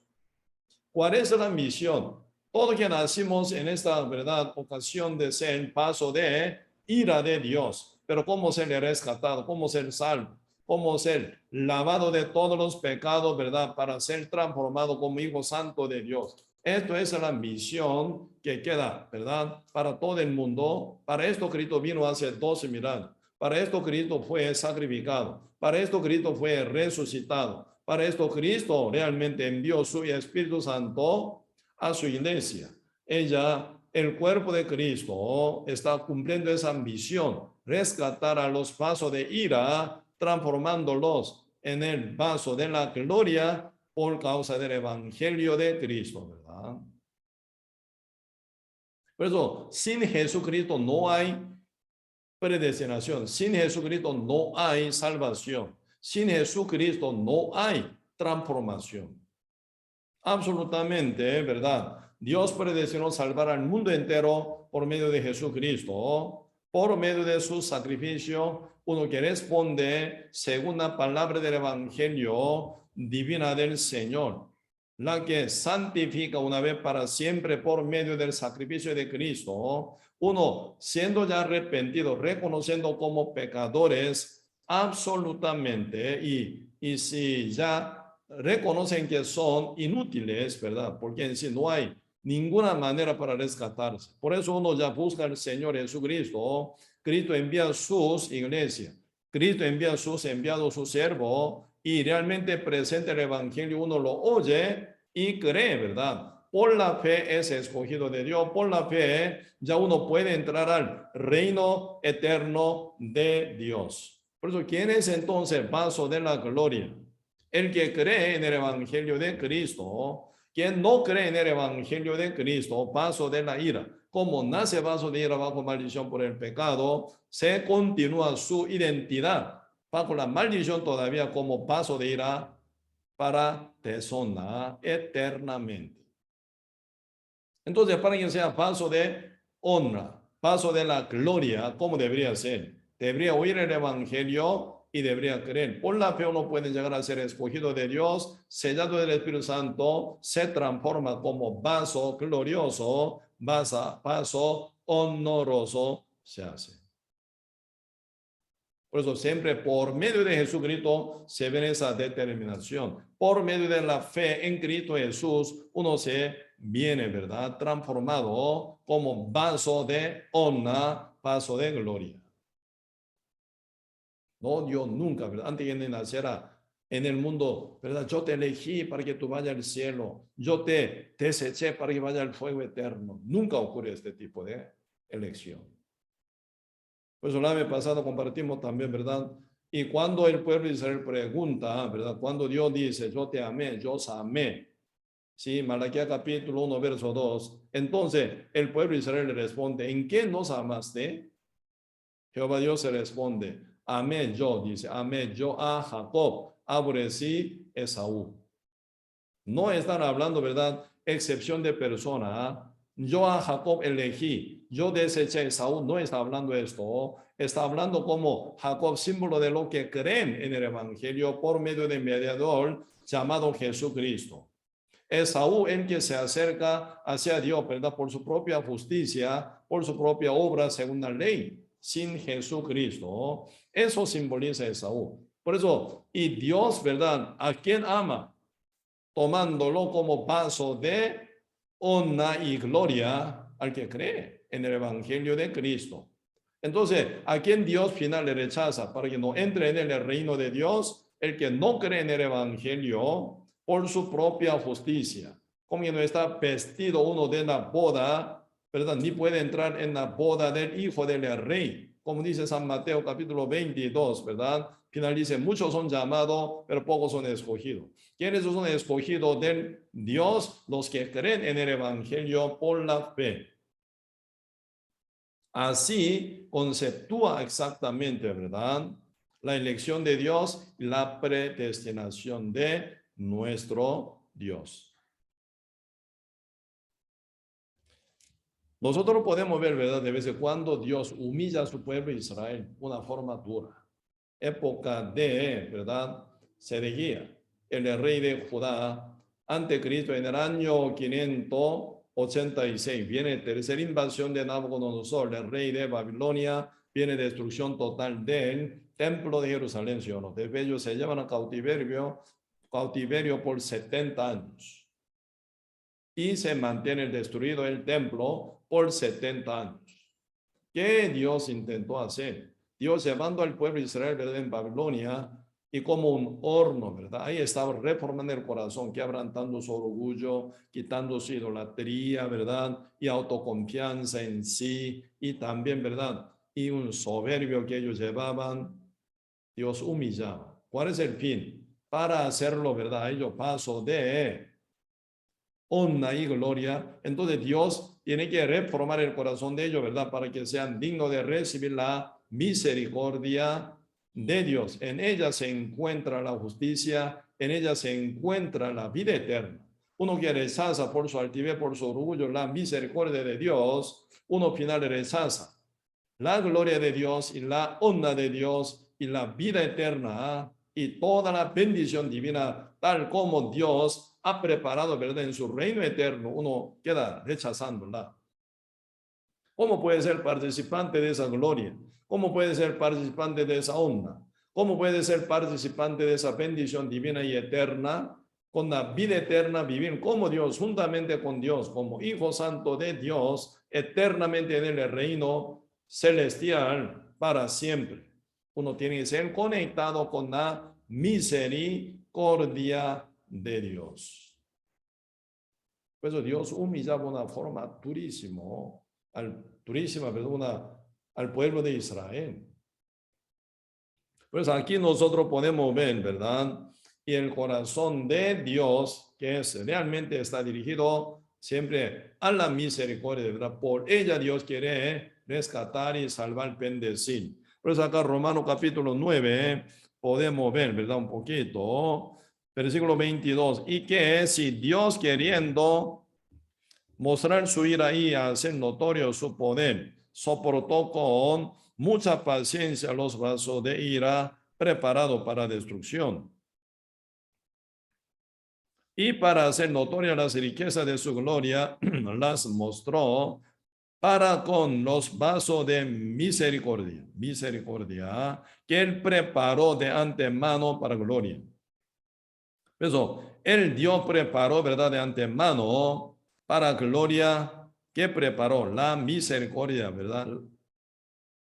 ¿Cuál es la misión? Todos que nacimos en esta, ¿verdad? Ocasión de ser paso de ira de Dios. Pero ¿cómo ser rescatado? ¿Cómo ser salvo? ¿Cómo ser lavado de todos los pecados, ¿verdad? Para ser transformado como hijo santo de Dios. Esto es la misión que queda, ¿verdad? Para todo el mundo. Para esto Cristo vino hace 12,000 años. Para esto Cristo fue sacrificado. Para esto Cristo fue resucitado. Para esto Cristo realmente envió su Espíritu Santo a su iglesia. Ella, el cuerpo de Cristo, está cumpliendo esa misión, rescatar a los vasos de ira, transformándolos en el vaso de la gloria por causa del Evangelio de Cristo, ¿verdad? Por eso, sin Jesucristo no hay predestinación. Sin Jesucristo no hay salvación. Sin Jesucristo no hay transformación. Absolutamente, ¿verdad? Dios predestinó salvar al mundo entero por medio de Jesucristo, por medio de su sacrificio, uno que responde según la palabra del Evangelio divina del Señor, la que santifica una vez para siempre por medio del sacrificio de Cristo. Uno, siendo ya arrepentido, reconociendo como pecadores absolutamente, y si ya reconocen que son inútiles, ¿verdad? Porque en sí no hay ninguna manera para rescatarse. Por eso uno ya busca al Señor Jesucristo. Cristo envía sus iglesias. Cristo envía sus enviados, su siervo, y realmente presenta el Evangelio. Uno lo oye y cree, ¿verdad? Por la fe es escogido de Dios. Por la fe ya uno puede entrar al reino eterno de Dios. Por eso, ¿quién es entonces vaso de la gloria? El que cree en el Evangelio de Cristo. Quien no cree en el Evangelio de Cristo, vaso de la ira. Como nace vaso de ira bajo maldición por el pecado, se continúa su identidad bajo la maldición todavía como vaso de ira para deshonra eternamente. Entonces, para que sea vaso de honra, vaso de la gloria, ¿cómo debería ser? Debería oír el Evangelio y debería creer. Por la fe uno puede llegar a ser escogido de Dios, sellado del Espíritu Santo, se transforma como vaso glorioso, vaso honroso se hace. Por eso siempre por medio de Jesucristo se ve esa determinación. Por medio de la fe en Cristo Jesús, uno se viene, ¿verdad? Transformado como vaso de honra, vaso de gloria. No, Dios nunca, ¿verdad? Antes de nacer en el mundo, ¿verdad? Yo te elegí para que tú vayas al cielo. Yo te deseché para que vaya al fuego eterno. Nunca ocurre este tipo de elección. Pues el año pasado compartimos también, ¿verdad? Y cuando el pueblo de Israel pregunta, ¿verdad? Cuando Dios dice, yo te amé, yo os amé. Sí, Malaquías capítulo 1, verso 2. Entonces el pueblo de Israel le responde, ¿en qué nos amaste? Jehová Dios se responde, amé yo, dice, amé yo a Jacob, aborrecí Esaú. No están hablando, ¿verdad? Excepción de persona. Yo a Jacob elegí, yo deseché a Esaú. No está hablando esto. Está hablando como Jacob, símbolo de lo que creen en el Evangelio por medio de mediador llamado Jesucristo. Esaú, el que se acerca hacia Dios, ¿verdad? Por su propia justicia, por su propia obra según la ley, sin Jesucristo. Eso simboliza Esaú. Por eso, y Dios, ¿verdad? ¿A quién ama? Tomándolo como vaso de honra y gloria al que cree en el Evangelio de Cristo. Entonces, ¿a quién Dios final le rechaza? Para que no entre en el reino de Dios, el que no cree en el Evangelio por su propia justicia. Como que no está vestido uno de la boda, ¿verdad? Ni puede entrar en la boda del hijo del rey. Como dice San Mateo capítulo 22, ¿verdad? Final dice, muchos son llamados, pero pocos son escogidos. ¿Quiénes son escogidos del Dios? Los que creen en el Evangelio por la fe. Así conceptúa exactamente, ¿verdad? La elección de Dios y la predestinación de nuestro Dios. Nosotros podemos ver, ¿verdad? De vez en cuando Dios humilla a su pueblo Israel de una forma dura. Época de, ¿verdad? Sedequías, el rey de Judá, ante Cristo en el año 586. Viene tercera invasión de Nabucodonosor, el rey de Babilonia. Viene destrucción total del templo de Jerusalén, ¿sí o no? Después ellos se llevan a cautiverio por 70 años. Y se mantiene destruido el templo por 70 años. ¿Qué Dios intentó hacer? Dios llevando al pueblo de Israel en Babilonia y como un horno, ¿verdad? Ahí estaba reformando el corazón, quebrantando su orgullo, quitando su idolatría, ¿verdad? Y autoconfianza en sí, y también, ¿verdad? Y un soberbio que ellos llevaban, Dios humillaba. ¿Cuál es el fin? Para hacerlo, ¿verdad? Ellos paso de honra y gloria. Entonces Dios tiene que reformar el corazón de ellos, ¿verdad? Para que sean dignos de recibir la misericordia de Dios. En ella se encuentra la justicia, en ella se encuentra la vida eterna. Uno que rechaza por su altivez, por su orgullo, la misericordia de Dios, uno final rechaza la gloria de Dios y la honra de Dios y la vida eterna y toda la bendición divina, tal como Dios ha preparado, ¿verdad? En su reino eterno, uno queda rechazándola. ¿Cómo puede ser participante de esa gloria? ¿Cómo puede ser participante de esa honra? ¿Cómo puede ser participante de esa bendición divina y eterna? Con la vida eterna, vivir como Dios, juntamente con Dios, como Hijo Santo de Dios, eternamente en el reino celestial para siempre. Uno tiene que ser conectado con la misericordia de Dios. Por eso Dios humillaba de una forma durísima, perdón, al pueblo de Israel. Pues aquí nosotros podemos ver, ¿verdad? Y el corazón de Dios, que es realmente está dirigido siempre a la misericordia, ¿verdad? Por ella Dios quiere rescatar y salvar, bendecir. Por eso acá Romanos capítulo 9 podemos ver, ¿verdad? Un poquito. Versículo 22. Y que si Dios queriendo mostrar su ira y hacer notorio su poder, soportó con mucha paciencia los vasos de ira preparados para destrucción. Y para hacer notoria las riquezas de su gloria, las mostró para con los vasos de misericordia, que él preparó de antemano para gloria. Eso, el Dios preparó, ¿verdad? De antemano para gloria, que preparó la misericordia, ¿verdad?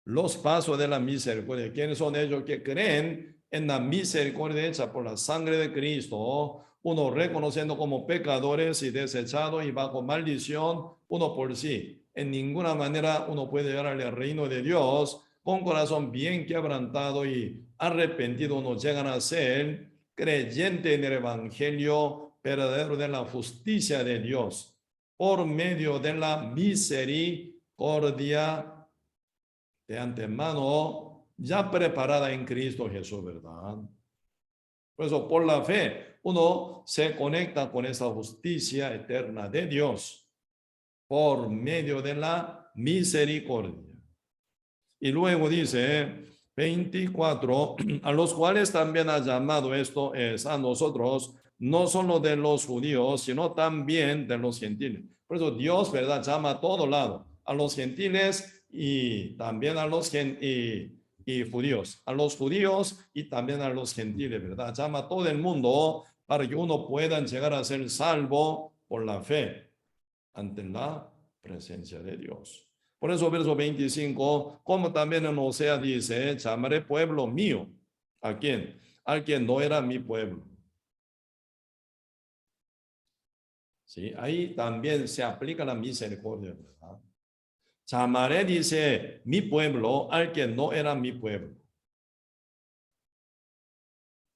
Los pasos de la misericordia. ¿Quiénes son ellos que creen en la misericordia hecha por la sangre de Cristo? Uno reconociendo como pecadores y desechados y bajo maldición, uno por sí. En ninguna manera uno puede llegar al reino de Dios con corazón bien quebrantado y arrepentido. Uno llegan a ser creyente en el evangelio verdadero de la justicia de Dios por medio de la misericordia de antemano ya preparada en Cristo Jesús, ¿verdad? Por eso, por la fe, uno se conecta con esa justicia eterna de Dios por medio de la misericordia. Y luego dice 24, a los cuales también ha llamado esto es a nosotros, no solo de los judíos, sino también de los gentiles. Por eso Dios, ¿verdad? Llama a todo lado, a los gentiles y también a los judíos, a los judíos y también a los gentiles, ¿verdad? Llama a todo el mundo para que uno pueda llegar a ser salvo por la fe ante la presencia de Dios. Por eso, verso 25, como también en Osea dice, llamaré pueblo mío. ¿A quién? Al quien no era mi pueblo. ¿Sí? Ahí también se aplica la misericordia, ¿verdad? Llamaré, dice, mi pueblo al que no era mi pueblo.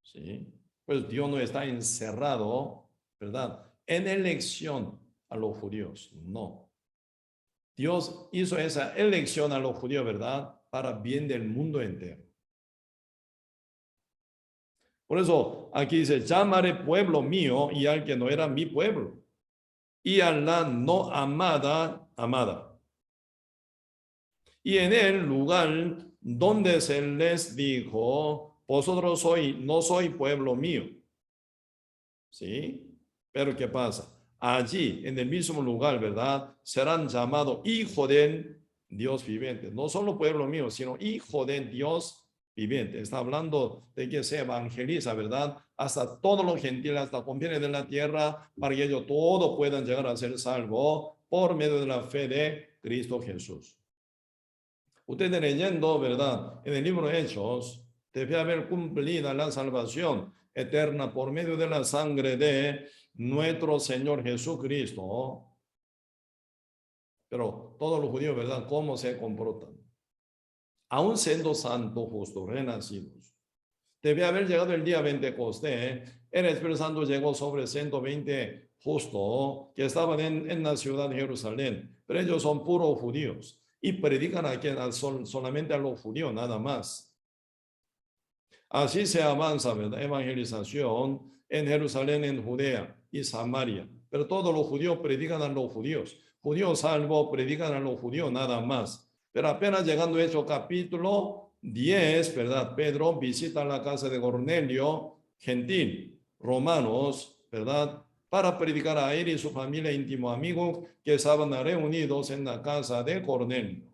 ¿Sí? Pues Dios no está encerrado, ¿verdad? En elección a los judíos, no. Dios hizo esa elección a los judíos, ¿verdad? Para bien del mundo entero. Por eso aquí dice, llamaré pueblo mío y al que no era mi pueblo. Y a la no amada, amada. Y en el lugar donde se les dijo, vosotros no soy pueblo mío. ¿Sí? Pero ¿qué pasa? Allí, en el mismo lugar, ¿verdad? Serán llamados hijo del Dios viviente. No solo pueblo mío, sino hijo del Dios viviente. Está hablando de que se evangeliza, ¿verdad? Hasta todos los gentiles, hasta confines de la tierra, para que ellos todos puedan llegar a ser salvos por medio de la fe de Cristo Jesús. Ustedes leyendo, ¿verdad? En el libro de Hechos, debe haber cumplida la salvación eterna por medio de la sangre de nuestro Señor Jesucristo. Pero todos los judíos, ¿verdad? ¿Cómo se comportan? Aún siendo santos, justos, renacidos. Debe haber llegado el día Pentecostés. El Espíritu Santo llegó sobre 120 justos que estaban en la ciudad de Jerusalén. Pero ellos son puros judíos y predican aquí solamente a los judíos, nada más. Así se avanza, ¿verdad? Evangelización en Jerusalén, en Judea y Samaria. Pero todos los judíos predican a los judíos. Judíos salvos predican a los judíos, nada más. Pero apenas llegando a Hechos capítulo 10, ¿verdad? Pedro visita la casa de Cornelio, gentil, romanos, ¿verdad? Para predicar a él y su familia íntimo amigos que estaban reunidos en la casa de Cornelio.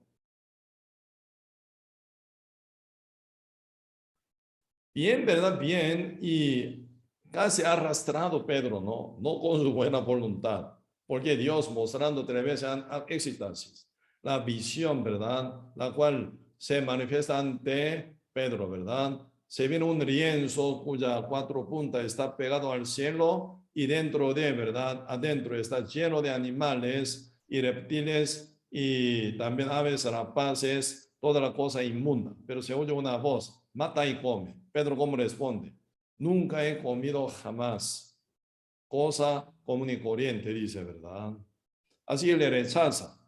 Bien, ¿verdad? Bien, y casi arrastrado Pedro, ¿no? No con su buena voluntad, porque Dios mostrando tres veces éxtasis, la visión, ¿verdad? La cual se manifiesta ante Pedro, ¿verdad? Se viene un lienzo cuya cuatro puntas está pegado al cielo y dentro de, ¿verdad? Adentro está lleno de animales y reptiles y también aves rapaces, toda la cosa inmunda. Pero se oye una voz, mata y come. Pedro, ¿cómo responde? Nunca he comido jamás cosa común y corriente, dice, ¿verdad? Así le rechaza,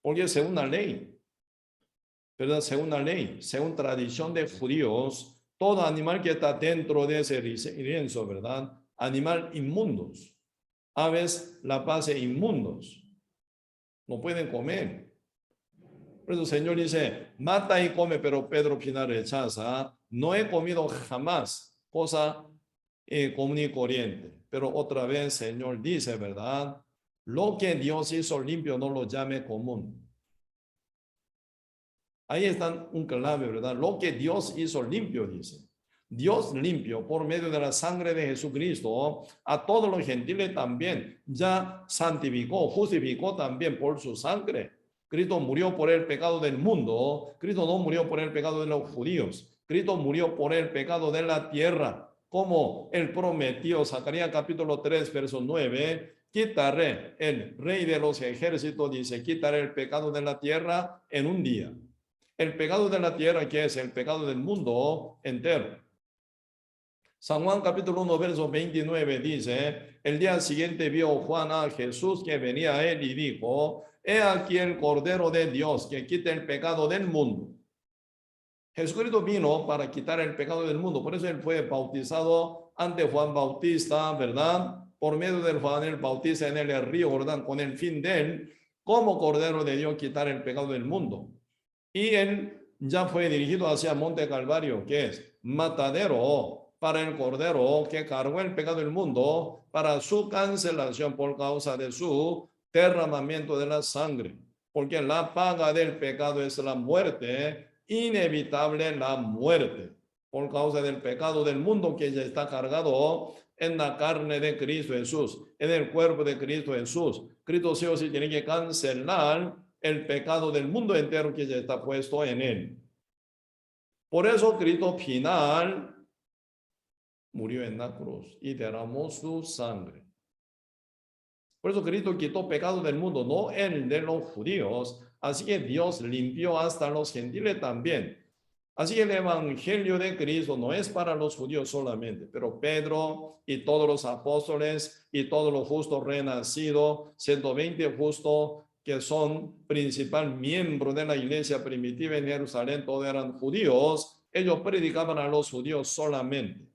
porque según la ley, ¿verdad? Según la ley, según tradición de judíos, todo animal que está dentro de ese lienzo, ¿verdad? Animal inmundos, aves rapaces inmundos, no pueden comer. Por eso el Señor dice, mata y come, pero Pedro final rechaza. No he comido jamás cosa común y corriente. Pero otra vez el Señor dice, ¿verdad? Lo que Dios hizo limpio no lo llame común. Ahí está un clave, ¿verdad? Lo que Dios hizo limpio, dice. Dios limpio por medio de la sangre de Jesucristo a todos los gentiles también. Ya santificó, justificó también por su sangre. Cristo murió por el pecado del mundo. Cristo no murió por el pecado de los judíos. Cristo murió por el pecado de la tierra. Como él prometió, Zacarías capítulo 3, verso 9, quitaré, el rey de los ejércitos dice, quitaré el pecado de la tierra en un día. El pecado de la tierra, que es el pecado del mundo entero. San Juan capítulo 1, verso 29 dice, el día siguiente vio Juan a Jesús que venía a él y dijo, he aquí el Cordero de Dios que quita el pecado del mundo. Jesucristo vino para quitar el pecado del mundo, por eso él fue bautizado ante Juan Bautista, ¿verdad? Por medio del Juan el Bautista en el río Jordán, con el fin de él, como Cordero de Dios, quitar el pecado del mundo. Y él ya fue dirigido hacia Monte Calvario, que es matadero para el Cordero que cargó el pecado del mundo para su cancelación por causa de su derramamiento de la sangre. Porque la paga del pecado es la muerte, inevitable la muerte, por causa del pecado del mundo que ya está cargado en la carne de Cristo Jesús, en el cuerpo de Cristo Jesús. Cristo sí o sí tiene que cancelar el pecado del mundo entero que ya está puesto en él. Por eso Cristo final murió en la cruz y derramó su sangre. Por eso Cristo quitó pecado del mundo, no el de los judíos. Así que Dios limpió hasta los gentiles también. Así que el evangelio de Cristo no es para los judíos solamente, pero Pedro y todos los apóstoles y todos los justos renacidos, 120 justos que son principal miembro de la iglesia primitiva en Jerusalén, todos eran judíos, ellos predicaban a los judíos solamente.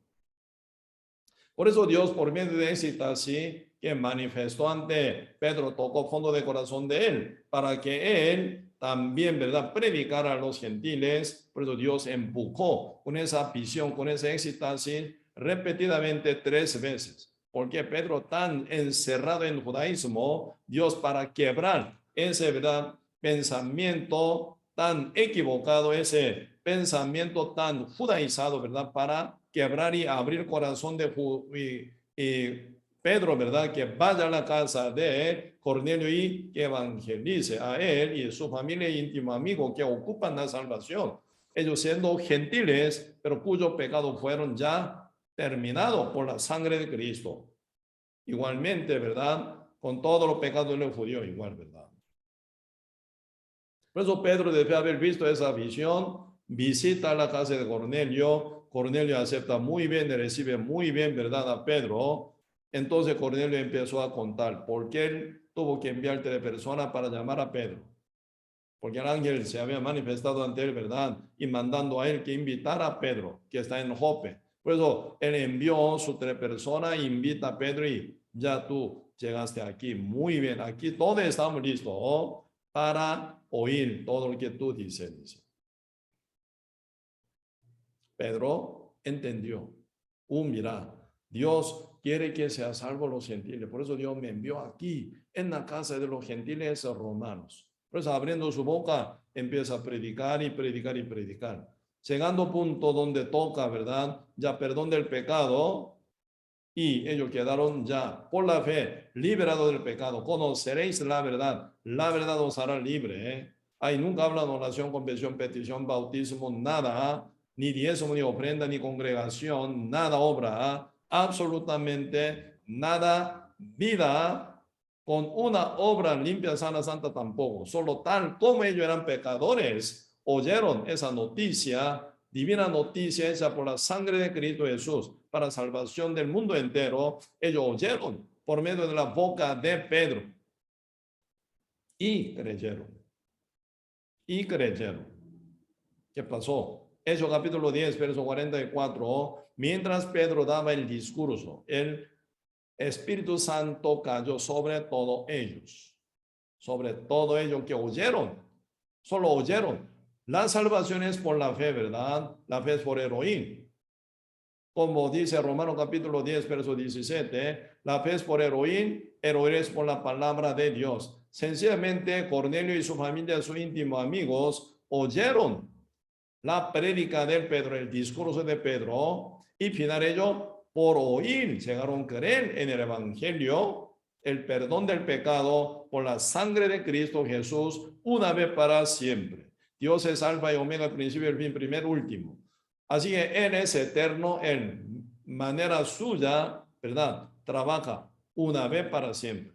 Por eso Dios, por medio de éxtasis que manifestó ante Pedro, tocó fondo de corazón de él, para que él también, ¿verdad?, predicara a los gentiles. Por eso Dios empujó con esa visión, con ese éxtasis, repetidamente 3 veces. Porque Pedro, tan encerrado en el judaísmo, Dios para quebrar ese, ¿verdad?, pensamiento tan equivocado, ese pensamiento tan judaizado, ¿verdad?, para quebrar y abrir el corazón de Pedro, ¿verdad?, que vaya a la casa de Cornelio y que evangelice a él y su familia íntimo amigo que ocupan la salvación. ellos siendo gentiles, pero cuyos pecados fueron ya terminados por la sangre de Cristo. Igualmente, ¿verdad? Con todos los pecados de los judíos, igual, ¿verdad? Por eso Pedro, después de haber visto esa visión, visita la casa de Cornelio. Cornelio acepta muy bien, le recibe muy bien, ¿verdad? A Pedro. Entonces Cornelio empezó a contar por qué él tuvo que enviar 3 personas para llamar a Pedro. Porque el ángel se había manifestado ante él, ¿verdad? Y mandando a él que invitara a Pedro, que está en Jope. Por eso él envió sus 3 personas, invita a Pedro y ya tú llegaste aquí. Muy bien, aquí todos estamos listos, ¿oh? Para oír todo lo que tú dices, dice. Pedro entendió. Mira, Dios quiere que sea salvo los gentiles. Por eso Dios me envió aquí, en la casa de los gentiles romanos. Por eso abriendo su boca, empieza a predicar y predicar y predicar. Llegando a punto donde toca, ¿verdad? Ya perdón del pecado. Y ellos quedaron ya por la fe liberados del pecado. Conoceréis la verdad os hará libre. Ahí nunca hablan oración, confesión, petición, bautismo, nada, ni diezmo, ni ofrenda, ni congregación, nada obra, absolutamente nada vida, con una obra limpia, sana, santa tampoco. Solo tal como ellos eran pecadores, oyeron esa noticia, divina noticia hecha por la sangre de Cristo Jesús para salvación del mundo entero. Ellos oyeron por medio de la boca de Pedro y creyeron. Y creyeron. ¿Qué pasó? Hechos capítulo 10, verso 44. Mientras Pedro daba el discurso, el Espíritu Santo cayó sobre todos ellos. Sobre todo ellos que oyeron. Solo oyeron. La salvación es por la fe, ¿verdad? La fe es por el oír. Como dice Romanos capítulo 10, verso 17, la fe es por el oír es por la palabra de Dios. Sencillamente, Cornelio y su familia, sus íntimos amigos, oyeron la prédica del Pedro, el discurso de Pedro, y final ellos, por oír, llegaron a creer en el evangelio, el perdón del pecado por la sangre de Cristo Jesús, una vez para siempre. Dios es alfa y omega, el principio y el fin, primero, último. Así que Él es eterno, en manera suya, ¿verdad? Trabaja una vez para siempre.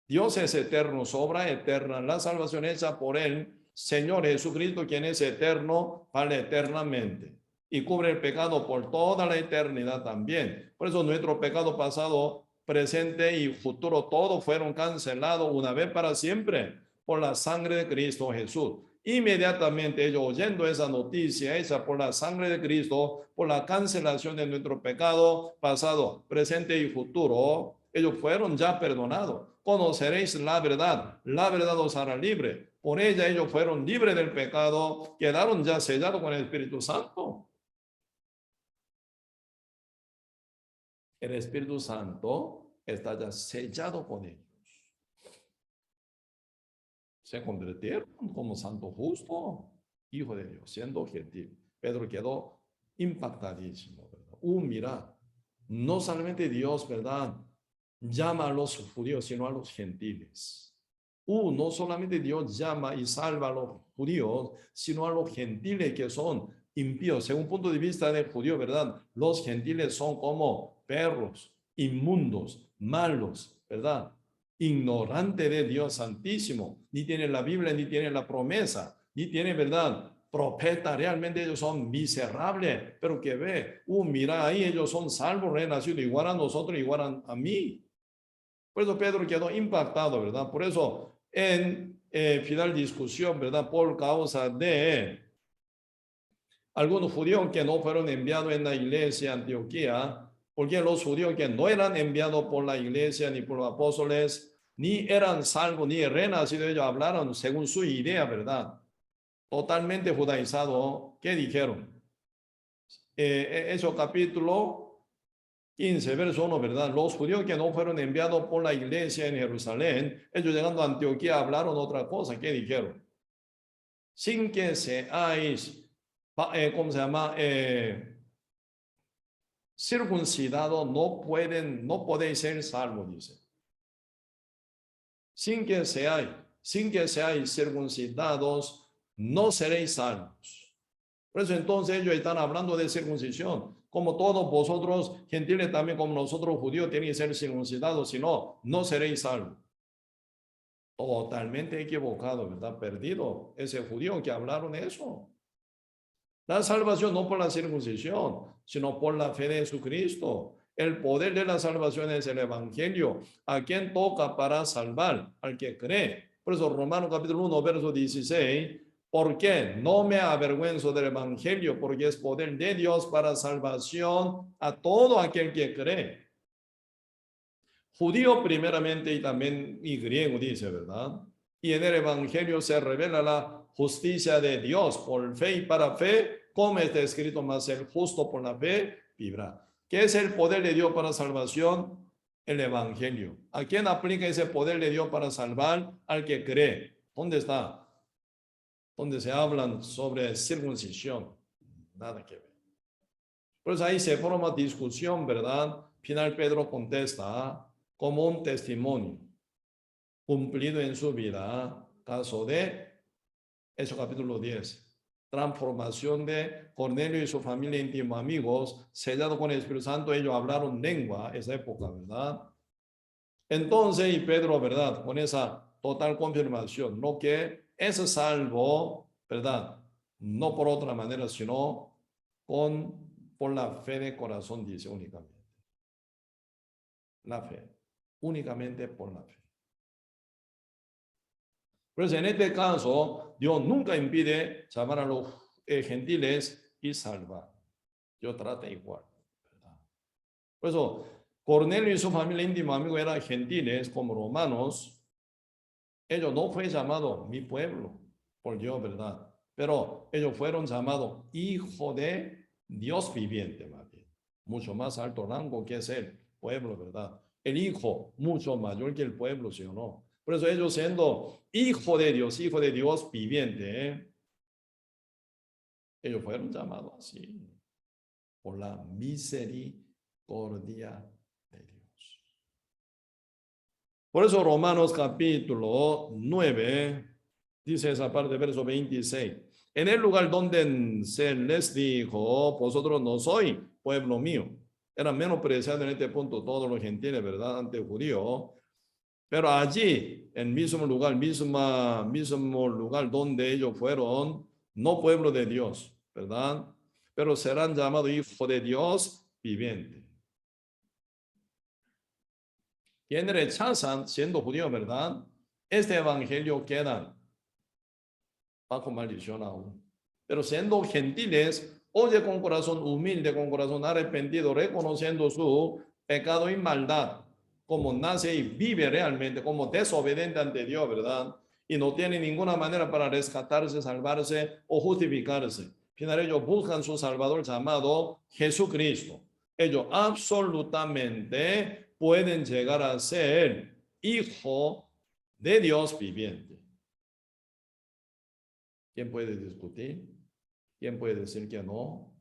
Dios es eterno, su obra eterna, la salvación hecha por Él, Señor Jesucristo, quien es eterno, vale eternamente y cubre el pecado por toda la eternidad también. Por eso nuestro pecado pasado, presente y futuro, todos fueron cancelados una vez para siempre por la sangre de Cristo Jesús. Inmediatamente ellos oyendo esa noticia hecha por la sangre de Cristo, por la cancelación de nuestro pecado pasado, presente y futuro, ellos fueron ya perdonados. Conoceréis la verdad os hará libre. Por ella ellos fueron libres del pecado, quedaron ya sellados con el Espíritu Santo. El Espíritu Santo está ya sellado con ellos. Se convirtieron como santo justo, hijo de Dios, siendo gentil. Pedro quedó impactadísimo, ¿verdad? Mira, no solamente Dios, ¿verdad?, llama a los judíos, sino a los gentiles. No solamente Dios llama y salva a los judíos, sino a los gentiles que son impíos. Según el punto de vista del judío, ¿verdad? Los gentiles son como perros, inmundos, malos, ¿verdad? Ignorante de Dios Santísimo, ni tienen la Biblia, ni tienen la promesa, ni tienen, ¿verdad?, profeta. Realmente ellos son miserables, pero que ve, mira ahí, ellos son salvos, renacidos, igual a nosotros, igual a mí. Por eso Pedro quedó impactado, ¿verdad? Por eso en final discusión, ¿verdad?, por causa de algunos judíos que no fueron enviados en la iglesia de Antioquía, porque los judíos que no eran enviados por la iglesia ni por los apóstoles, ni eran salvos, ni renacidos, ellos hablaron según su idea, ¿verdad? Totalmente judaizado. ¿Qué dijeron? Eso capítulo 15, verso 1, ¿verdad? Los judíos que no fueron enviados por la iglesia en Jerusalén, ellos llegando a Antioquía hablaron otra cosa. ¿Qué dijeron? Sin que seáis, ¿cómo se llama? Circuncidado, no podéis ser salvos, dice. Sin que seáis circuncidados, no seréis salvos. Por eso entonces ellos están hablando de circuncisión. Como todos vosotros, gentiles también como nosotros judíos, tienen que ser circuncidados, si no, no seréis salvos. Totalmente equivocado, ¿verdad? Perdido ese judío que hablaron eso. La salvación no por la circuncisión, sino por la fe de Jesucristo. El poder de la salvación es el evangelio. ¿A quién toca para salvar? Al que cree. Por eso Romanos capítulo 1, verso 16. ¿Por qué? No me avergüenzo del evangelio, porque es poder de Dios para salvación a todo aquel que cree. Judío primeramente y también y griego dice, ¿verdad? Y en el evangelio se revela la justicia de Dios por fe y para fe, como está escrito, más el justo por la fe vivirá. ¿Qué es el poder de Dios para salvación? El evangelio. ¿A quién aplica ese poder de Dios para salvar? Al que cree. ¿Dónde está? Donde se hablan sobre circuncisión. Nada que ver. Por eso ahí se forma discusión, ¿verdad? Final Pedro contesta como un testimonio cumplido en su vida. Caso de eso capítulo 10. Transformación de Cornelio y su familia íntimos amigos, sellado con el Espíritu Santo, ellos hablaron lengua esa época, ¿verdad? Entonces, y Pedro, ¿verdad? Con esa total confirmación, lo que es salvo, ¿verdad? No por otra manera, sino por la fe de corazón, dice únicamente. La fe, únicamente por la fe. Por eso en este caso, Dios nunca impide llamar a los gentiles y salvar. Dios trata igual, ¿verdad? Por eso, Cornelio y su familia íntima amigo eran gentiles como romanos. Ellos no fue llamado mi pueblo por Dios, ¿verdad? Pero ellos fueron llamados hijo de Dios viviente, más bien. Mucho más alto rango que es el pueblo, ¿verdad? El hijo, mucho mayor que el pueblo, ¿sí o no? Por eso ellos siendo hijo de Dios viviente, ellos fueron llamados así, por la misericordia de Dios. Por eso Romanos capítulo 9 dice esa parte, verso 26. En el lugar donde se les dijo, vosotros no sois pueblo mío. Eran menospreciados en este punto todos los gentiles, ¿verdad? Ante judío. Pero allí, en mismo lugar, mismo lugar donde ellos fueron, no pueblo de Dios, ¿verdad? Pero serán llamados hijos de Dios viviente. Quienes rechazan, siendo judíos, ¿verdad? Este evangelio queda bajo maldición aún. Pero siendo gentiles, oye con corazón humilde, con corazón arrepentido, reconociendo su pecado y maldad, como nace y vive realmente, como desobediente ante Dios, ¿verdad? Y no tiene ninguna manera para rescatarse, salvarse o justificarse. Finalmente ellos buscan su Salvador llamado Jesucristo. Ellos absolutamente pueden llegar a ser hijo de Dios viviente. ¿Quién puede discutir? ¿Quién puede decir que no?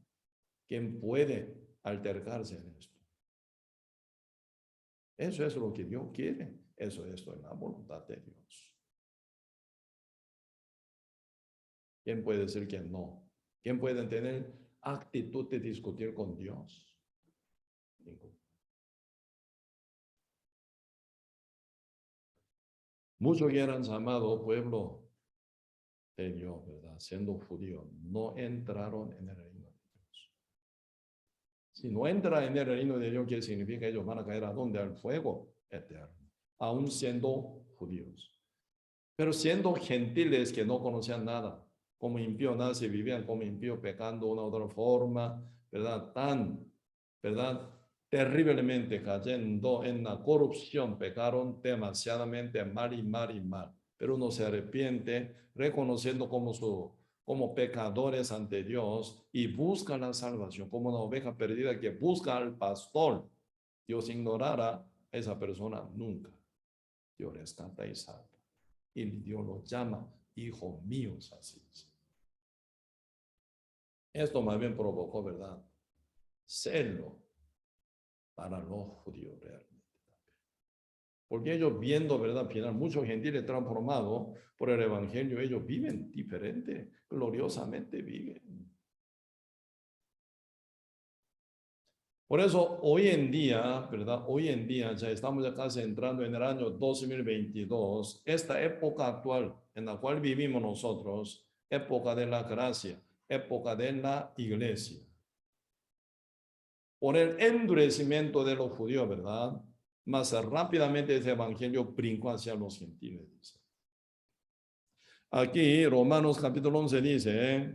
¿Quién puede altercarse en esto? Eso es lo que Dios quiere. Eso es la voluntad de Dios. ¿Quién puede decir que no? ¿Quién puede tener actitud de discutir con Dios? Ninguno. Muchos que eran llamados pueblo de Dios, ¿verdad? Siendo judíos, no entraron en el reino de Dios. Si no entra en el reino de Dios, ¿qué significa? Ellos van a caer a dónde? Al fuego eterno, aún siendo judíos. Pero siendo gentiles que no conocían nada, como impíos nace, vivían como impíos, pecando de una u otra forma, ¿verdad? ¿Verdad? Terriblemente cayendo en la corrupción, pecaron demasiadamente mal y mal y mal. Pero uno se arrepiente, reconociendo como pecadores ante Dios y busca la salvación, como una oveja perdida que busca al pastor. Dios ignorará a esa persona nunca. Dios rescata y salva. Y Dios lo llama hijos míos, así es. Esto más bien provocó, ¿verdad? Celo para los judíos realmente. Porque ellos viendo, ¿verdad? Final, muchos gentiles transformados por el evangelio, ellos viven diferente, gloriosamente viven. Por eso hoy en día, ¿verdad? Hoy en día ya estamos ya casi entrando en el año 2022, esta época actual en la cual vivimos nosotros, época de la gracia, época de la iglesia. Por el endurecimiento de los judíos, ¿verdad? Más rápidamente ese evangelio brincó hacia los gentiles. Dice. Aquí Romanos capítulo 11 dice,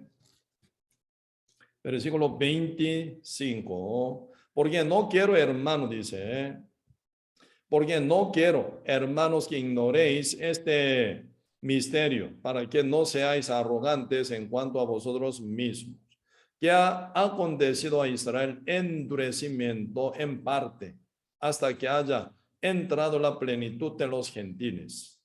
versículo 25, porque no quiero, hermano, dice, porque no quiero, hermanos, que ignoréis este misterio, para que no seáis arrogantes en cuanto a vosotros mismos, que ha acontecido a Israel endurecimiento en parte, hasta que haya entrado la plenitud de los gentiles.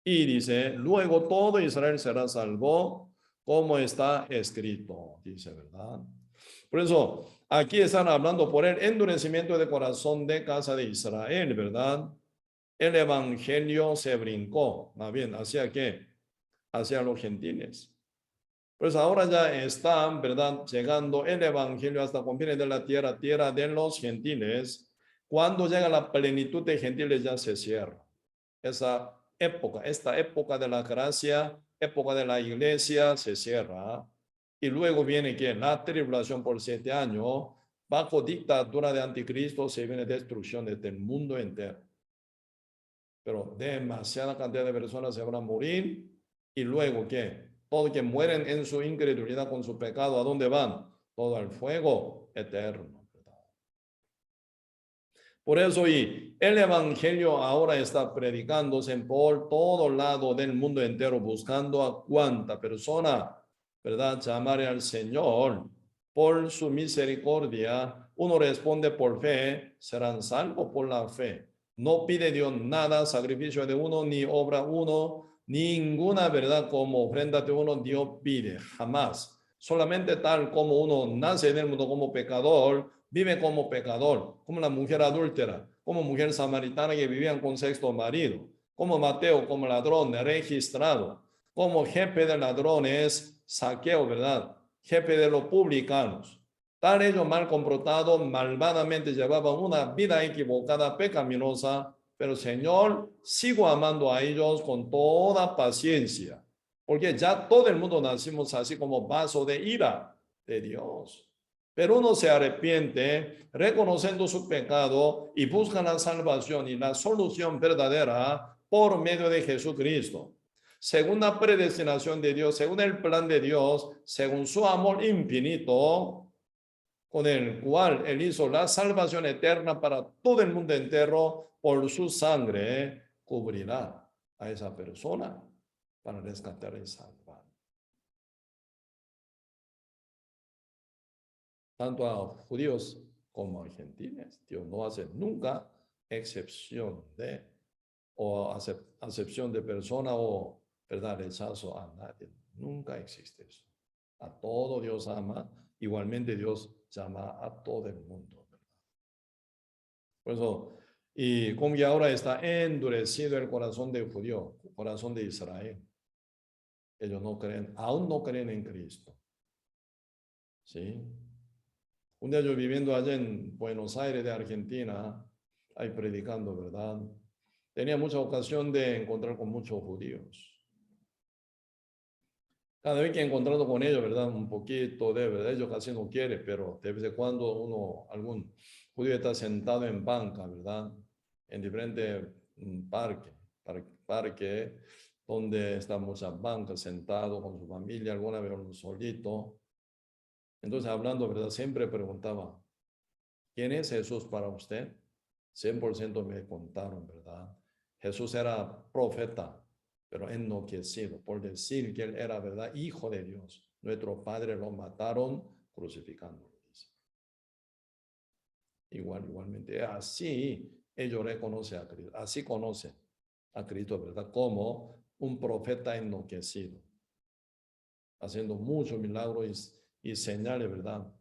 Y dice, luego todo Israel será salvo, como está escrito, dice, ¿verdad? Por eso, aquí están hablando por el endurecimiento de corazón de casa de Israel, ¿verdad? El evangelio se brincó, más bien, ¿hacia qué? Hacia los gentiles. Pues ahora ya están, ¿verdad? Llegando el evangelio hasta confines de la tierra, tierra de los gentiles. Cuando llega la plenitud de gentiles ya se cierra. Esa época, esta época de la gracia, época de la iglesia se cierra. Y luego viene que la tribulación por 7 años, bajo dictadura de anticristo, se viene destrucción desde el mundo entero. Pero demasiada cantidad de personas se van a morir. Y luego, ¿qué? Todos que mueren en su incredulidad con su pecado, ¿a dónde van? Todo al fuego eterno. Por eso, y el evangelio ahora está predicándose por todo lado del mundo entero, buscando a cuánta persona, ¿verdad? Llamaré al Señor por su misericordia. Uno responde por fe, serán salvos por la fe. No pide Dios nada, sacrificio de uno, ni obra uno, ninguna verdad como ofrenda de uno Dios pide, jamás. Solamente tal como uno nace en el mundo como pecador, vive como pecador, como la mujer adúltera, como mujer samaritana que vivían con sexto marido, como Mateo, como ladrón registrado, como jefe de ladrones, Saqueo, ¿verdad? Jefe de los publicanos. Tal ellos mal comportados, malvadamente llevaban una vida equivocada, pecaminosa, pero Señor, sigo amando a ellos con toda paciencia, porque ya todo el mundo nacimos así como vaso de ira de Dios. Pero uno se arrepiente reconociendo su pecado y busca la salvación y la solución verdadera por medio de Jesucristo. Según la predestinación de Dios, según el plan de Dios, según su amor infinito, con el cual Él hizo la salvación eterna para todo el mundo entero, por su sangre cubrirá a esa persona para rescatar y salvar. Tanto a judíos como a gentiles. Dios no hace nunca excepción de o acepción de persona o verdad rechazo a nadie. Nunca existe eso. A todo Dios ama, igualmente Dios llama a todo el mundo. Por eso, y como que ahora está endurecido el corazón del judío, el corazón de Israel. Ellos no creen, aún no creen en Cristo. ¿Sí? Un día yo viviendo allá en Buenos Aires de Argentina, ahí predicando, ¿verdad? Tenía mucha ocasión de encontrar con muchos judíos. Cada vez que he encontrado con ellos, ¿verdad? Un poquito de, ¿verdad? Ellos casi no quieren, pero de vez en cuando algún judío está sentado en banca, ¿verdad? En diferentes parques, donde están muchas bancas, sentado con su familia, alguna vez solito. Entonces, hablando, ¿verdad? Siempre preguntaba, ¿quién es Jesús para usted? 100% me contaron, ¿verdad? Jesús era profeta, pero enloquecido por decir que él era, ¿verdad? Hijo de Dios. Nuestro padre lo mataron crucificándolo. Dice. Igualmente, así ellos reconocen a Cristo, así conocen a Cristo, ¿verdad? Como un profeta enloquecido, haciendo muchos milagros y señales, ¿verdad?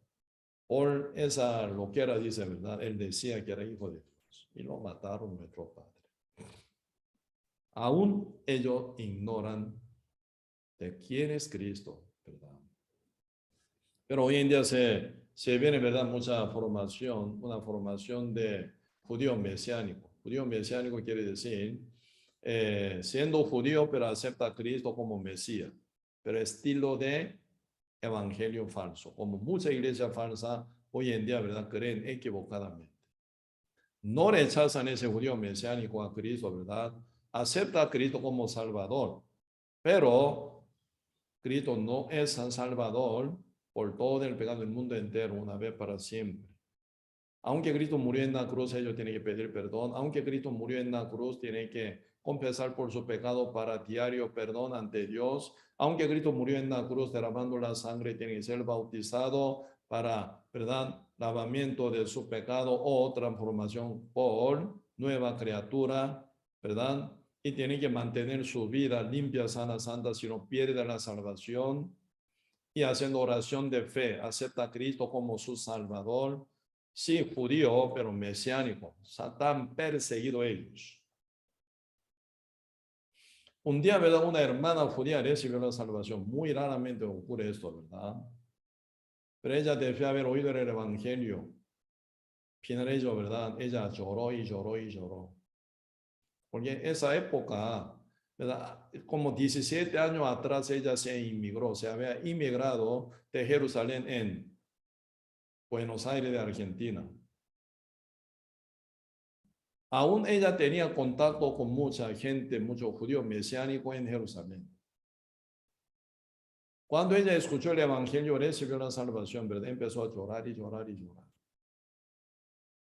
Por esa loquera, dice, ¿verdad? Él decía que era hijo de Dios y lo mataron nuestro padre. Aún ellos ignoran de quién es Cristo, ¿verdad? Pero hoy en día se viene, ¿verdad? Mucha formación, una formación de judío mesiánico. Judío mesiánico quiere decir, siendo judío, pero acepta a Cristo como Mesías, pero estilo de evangelio falso, como mucha iglesia falsa hoy en día, ¿verdad? Creen equivocadamente. No rechazan ese judío mesiánico a Cristo, ¿verdad? Acepta a Cristo como Salvador, pero Cristo no es San Salvador por todo el pecado del mundo entero, una vez para siempre. Aunque Cristo murió en la cruz, ellos tienen que pedir perdón. Aunque Cristo murió en la cruz, tienen que confesar por su pecado para diario perdón ante Dios. Aunque Cristo murió en la cruz derramando la sangre, tiene que ser bautizado para, ¿verdad?, lavamiento de su pecado o transformación por nueva criatura, ¿verdad? Y tiene que mantener su vida limpia, sana, santa, si no pierde la salvación. Y haciendo oración de fe, acepta a Cristo como su Salvador. Sí, judío, pero mesiánico. Satán perseguido ellos. Un día, ¿verdad? Una hermana judía recibió la salvación. Muy raramente ocurre esto, ¿verdad? Pero ella debe haber oído el evangelio. Final ello, ¿verdad? Ella lloró y lloró y lloró. Porque en esa época, ¿verdad? Como 17 años atrás, ella se inmigró, se había inmigrado de Jerusalén en Buenos Aires de Argentina. Aún ella tenía contacto con mucha gente, muchos judíos mesiánicos en Jerusalén. Cuando ella escuchó el evangelio, recibió la salvación, ¿verdad? Empezó a llorar y llorar y llorar.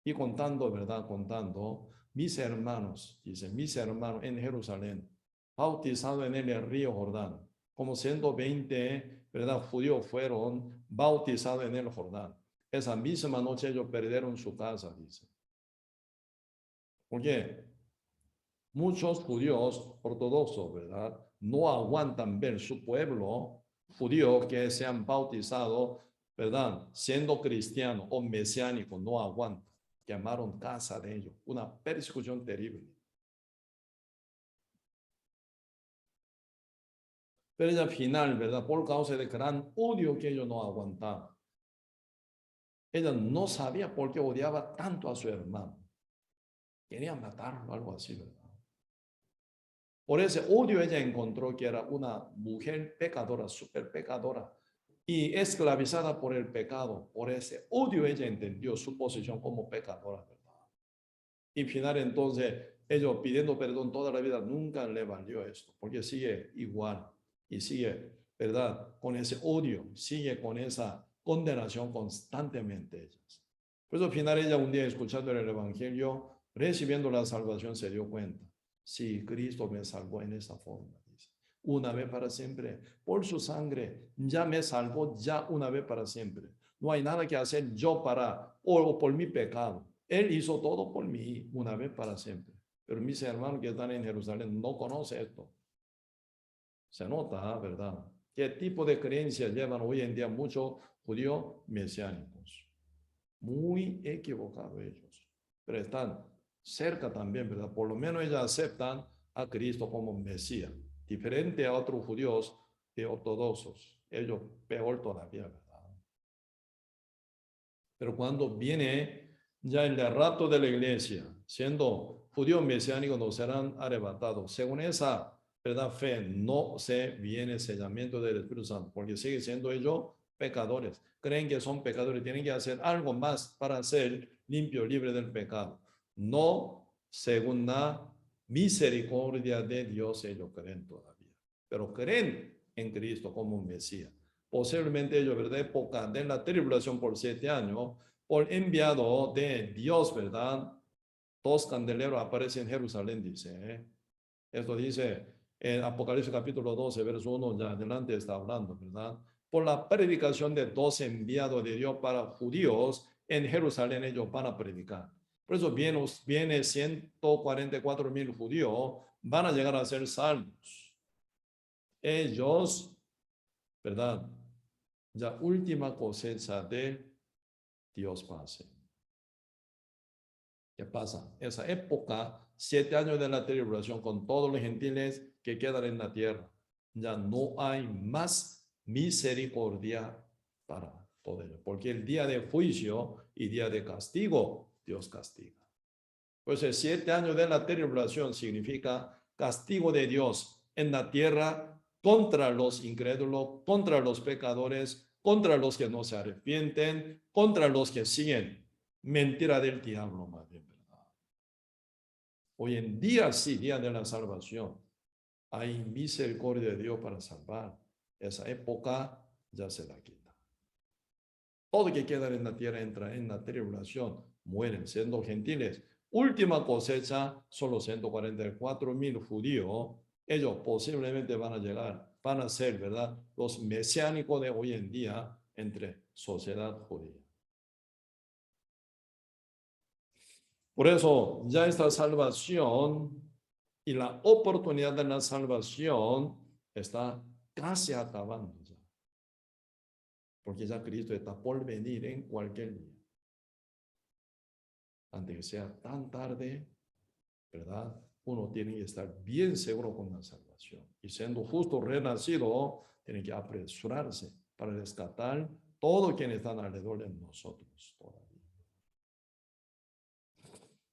Y contando, ¿verdad? Contando, mis hermanos, dice, mis hermanos en Jerusalén, bautizados en el río Jordán, como 120, ¿verdad? Judíos fueron bautizados en el Jordán. Esa misma noche ellos perdieron su casa, dice. ¿Por qué? Muchos judíos ortodoxos, ¿verdad? No aguantan ver su pueblo judío que se han bautizado, ¿verdad? Siendo cristiano o mesiánico, no aguantan. Llamaron casa de ellos. Una persecución terrible. Pero al final, ¿verdad? Por causa del gran odio que ellos no aguantaban. Ella no sabía por qué odiaba tanto a su hermano. Quería matarlo, algo así, ¿verdad? Por ese odio ella encontró que era una mujer pecadora, súper pecadora y esclavizada por el pecado. Por ese odio ella entendió su posición como pecadora, ¿verdad? Y final entonces, ellos pidiendo perdón toda la vida, nunca le valió esto, porque sigue igual y sigue, ¿verdad? Con ese odio, sigue con esa condenación constantemente ellas. Por eso al final ella un día escuchando el evangelio, recibiendo la salvación, se dio cuenta. Sí, Cristo me salvó en esa forma, dice. Una vez para siempre, por su sangre, ya me salvó ya una vez para siempre. No hay nada que hacer yo para, o por mi pecado. Él hizo todo por mí una vez para siempre. Pero mis hermanos que están en Jerusalén no conocen esto. Se nota, ¿verdad? ¿Qué tipo de creencias llevan hoy en día muchos judíos mesiánicos? Muy equivocados ellos. Pero están cerca también, ¿verdad? Por lo menos ellos aceptan a Cristo como Mesías. Diferente a otros judíos ortodoxos. Ellos peor todavía, ¿verdad? Pero cuando viene ya el rato de la iglesia, siendo judíos mesiánicos, no serán arrebatados. Según esa, ¿verdad?, fe, no se viene sellamiento del Espíritu Santo, porque sigue siendo ellos pecadores. Creen que son pecadores, tienen que hacer algo más para ser limpio, libre del pecado. No según la misericordia de Dios, ellos creen todavía. Pero creen en Cristo como un Mesías. Posiblemente ellos, ¿verdad?, época de la tribulación por 7 años, por enviado de Dios, ¿verdad? 2 candeleros aparecen en Jerusalén, dice. Esto dice en Apocalipsis capítulo 12, verso 1, ya adelante está hablando, ¿verdad? Por la predicación de 2 enviados de Dios para judíos en Jerusalén, ellos van a predicar. Por eso viene 144,000 judíos, van a llegar a ser salvos. Ellos, ¿verdad? Ya última cosecha de Dios pase. ¿Qué pasa? Esa época, 7 años de la tribulación con todos los gentiles que quedan en la tierra. Ya no hay más misericordia para todo ello. Porque el día de juicio y día de castigo, Dios castiga. Pues 7 años de la tribulación significa castigo de Dios en la tierra contra los incrédulos, contra los pecadores, contra los que no se arrepienten, contra los que siguen mentira del diablo, más bien, ¿verdad? Hoy en día, sí, día de la salvación, hay misericordia de Dios para salvar. Esa época ya se la quita. Todo que queda en la tierra entra en la tribulación, mueren siendo gentiles. Última cosecha, solo 144,000 judíos. Ellos posiblemente van a llegar, van a ser, ¿verdad?, los mesiánicos de hoy en día entre sociedad judía. Por eso, ya esta salvación y la oportunidad de la salvación está casi acabando ya. Porque ya Cristo está por venir en cualquier día. Antes que sea tan tarde, ¿verdad? Uno tiene que estar bien seguro con la salvación. Y siendo justo renacido, tiene que apresurarse para rescatar todo quienes están alrededor de nosotros todavía.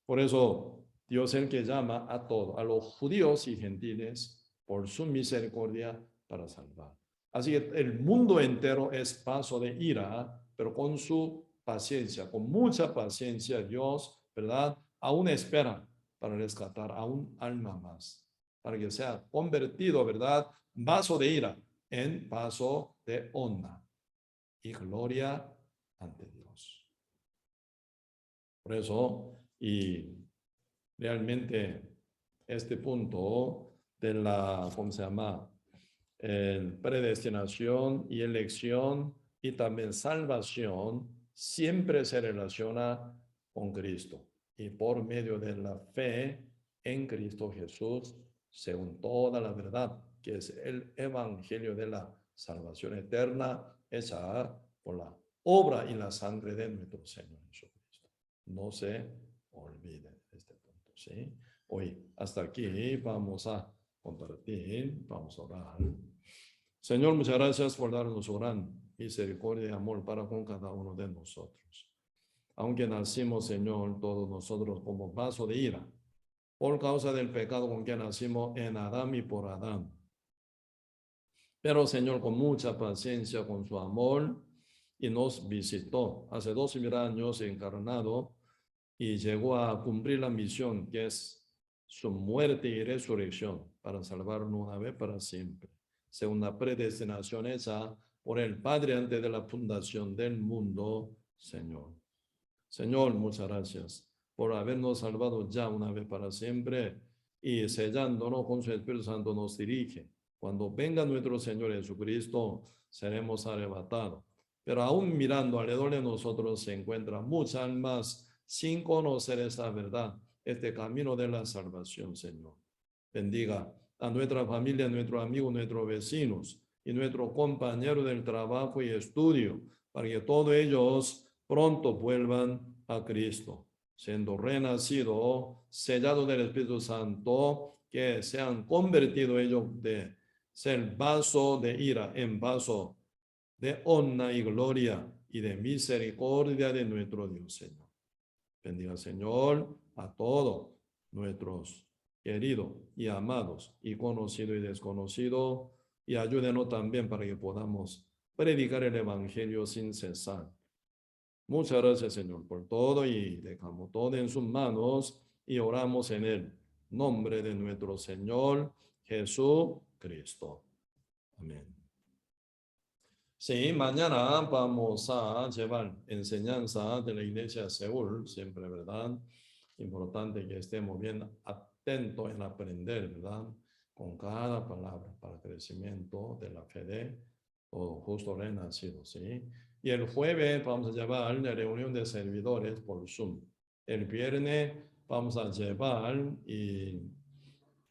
Por eso, Dios es el que llama a todos, a los judíos y gentiles, por su misericordia para salvar. Así que el mundo entero es paso de ira, pero con su paciencia, con mucha paciencia, Dios, ¿verdad?, aún espera para rescatar a un alma más, para que sea convertido, ¿verdad?, vaso de ira en vaso de honra y gloria ante Dios. Por eso, y realmente este punto de la, ¿cómo se llama?, predestinación y elección y también salvación siempre se relaciona con Cristo y por medio de la fe en Cristo Jesús, según toda la verdad, que es el evangelio de la salvación eterna hecha por la obra y la sangre de nuestro Señor Jesucristo. No se olvide este punto, ¿sí? Hoy, hasta aquí vamos a compartir, vamos a orar. Señor, muchas gracias por darnos su gran misericordia y amor para con cada uno de nosotros. Aunque nacimos, Señor, todos nosotros como vaso de ira, por causa del pecado con que nacimos en Adán y por Adán. Pero, Señor, con mucha paciencia, con su amor, y nos visitó hace 2000 años encarnado y llegó a cumplir la misión que es su muerte y resurrección para salvarnos una vez para siempre, según la predestinación hecha por el Padre antes de la fundación del mundo, Señor. Señor, muchas gracias por habernos salvado ya una vez para siempre y sellándonos con su Espíritu Santo nos dirige. Cuando venga nuestro Señor Jesucristo, seremos arrebatados. Pero aún mirando alrededor de nosotros se encuentran muchas almas sin conocer esa verdad, este camino de la salvación, Señor. Bendiga a nuestra familia, a nuestros amigos, nuestros vecinos y nuestros compañeros del trabajo y estudio, para que todos ellos pronto vuelvan a Cristo, siendo renacidos, sellados del Espíritu Santo, que se han convertido ellos de ser vaso de ira en vaso de honra y gloria y de misericordia de nuestro Dios, Señor. Bendiga, Señor, a todos nuestros queridos y amados y conocidos y desconocidos, y ayúdenos también para que podamos predicar el Evangelio sin cesar. Muchas gracias, Señor, por todo, y dejamos todo en sus manos y oramos en el nombre de nuestro Señor Jesucristo. Amén. Sí, mañana vamos a llevar enseñanza de la iglesia de Seúl, siempre, ¿verdad? Importante que estemos bien atentos en aprender, ¿verdad? Con cada palabra para crecimiento de la fe de todo justo renacido, ¿sí? Y el jueves vamos a llevar la reunión de servidores por Zoom. El viernes vamos a llevar y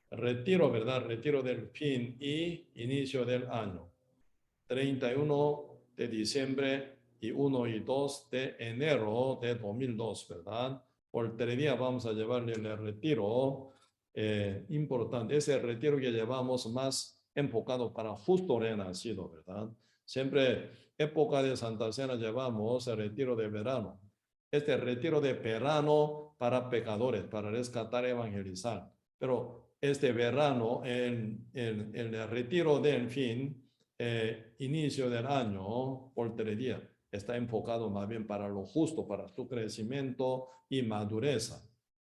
retiro, ¿verdad? Retiro del fin y inicio del año. 31 de diciembre y 1 y 2 de enero de 2002, ¿verdad? Por 3 días vamos a llevarle el retiro importante. Es el retiro que llevamos más enfocado para justo renacido, ¿verdad? Siempre época de Santa Cena llevamos el retiro de verano. Este retiro de verano para pecadores, para rescatar, evangelizar. Pero este verano, el retiro del fin, inicio del año, por 3 días, está enfocado más bien para lo justo, para su crecimiento y madureza,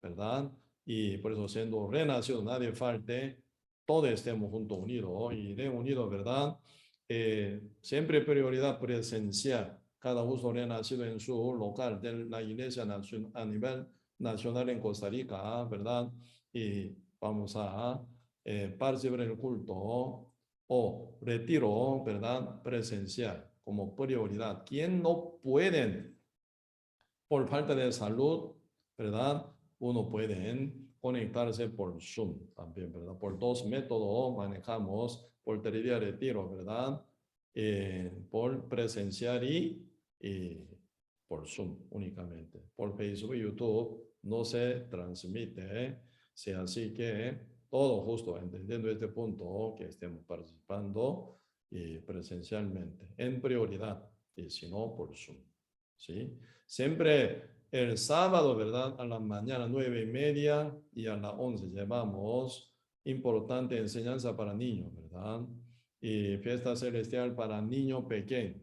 ¿verdad? Y por eso siendo renacido, nadie falte, todos estemos juntos unidos y reunidos, ¿verdad? Siempre prioridad presencial. Cada uno renacido en su local de la iglesia a nivel nacional en Costa Rica, ¿verdad? Y vamos a participar en el culto o retiro, ¿verdad? Presencial como prioridad. ¿Quién no pueden por falta de salud, ¿verdad? Uno puede conectarse por Zoom también, ¿verdad? Por 2 métodos manejamos, por 3 días de retiro, ¿verdad? Por presencial y por Zoom únicamente. Por Facebook y YouTube no se transmite, ¿eh? Sí, así que todo justo, entendiendo este punto, que estemos participando y presencialmente, en prioridad, y si no, por Zoom, ¿sí? Siempre el sábado, ¿verdad? A la mañana 9:30 y a las 11 llevamos importante enseñanza para niños, ¿verdad? Y fiesta celestial para niños pequeños,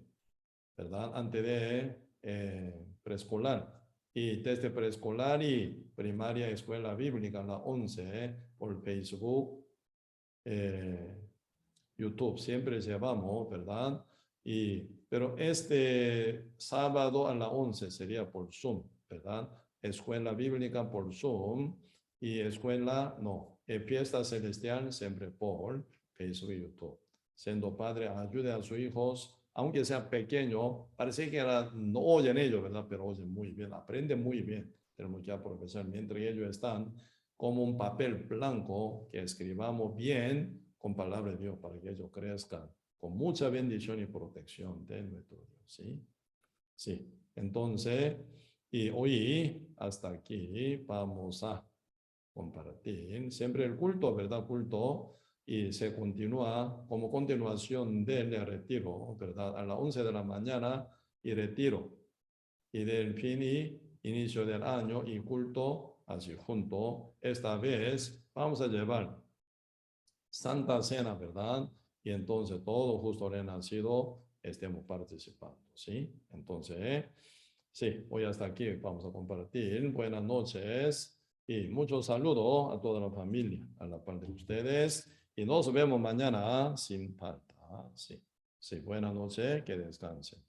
¿verdad? Antes de preescolar. Y desde preescolar y primaria escuela bíblica a las 11 por Facebook, YouTube, siempre llevamos, ¿verdad? Pero este sábado a las 11 sería por Zoom, ¿verdad? Escuela bíblica por Zoom y escuela, no, fiesta celestial siempre por Facebook y YouTube. Siendo padre, ayude a sus hijos, aunque sea pequeño, parece que no oyen ellos, ¿verdad? Pero oyen muy bien, aprenden muy bien. Tenemos que aprovechar mientras ellos están como un papel blanco que escribamos bien con palabra de Dios para que ellos crezcan con mucha bendición y protección de nuestro Dios, ¿sí? Sí, entonces, y hoy hasta aquí vamos a compartir siempre el culto, ¿verdad? Culto, y se continúa como continuación del retiro, ¿verdad? A las 11 de la mañana y retiro, y del fin y inicio del año y culto así junto. Esta vez vamos a llevar Santa Cena, ¿verdad? Y entonces todo justo renacido estemos participando, ¿sí? Entonces, sí, hoy hasta aquí vamos a compartir. Buenas noches y muchos saludos a toda la familia, a la parte de ustedes. Y nos vemos mañana sin falta, ¿sí? Sí, buenas noches, que descansen.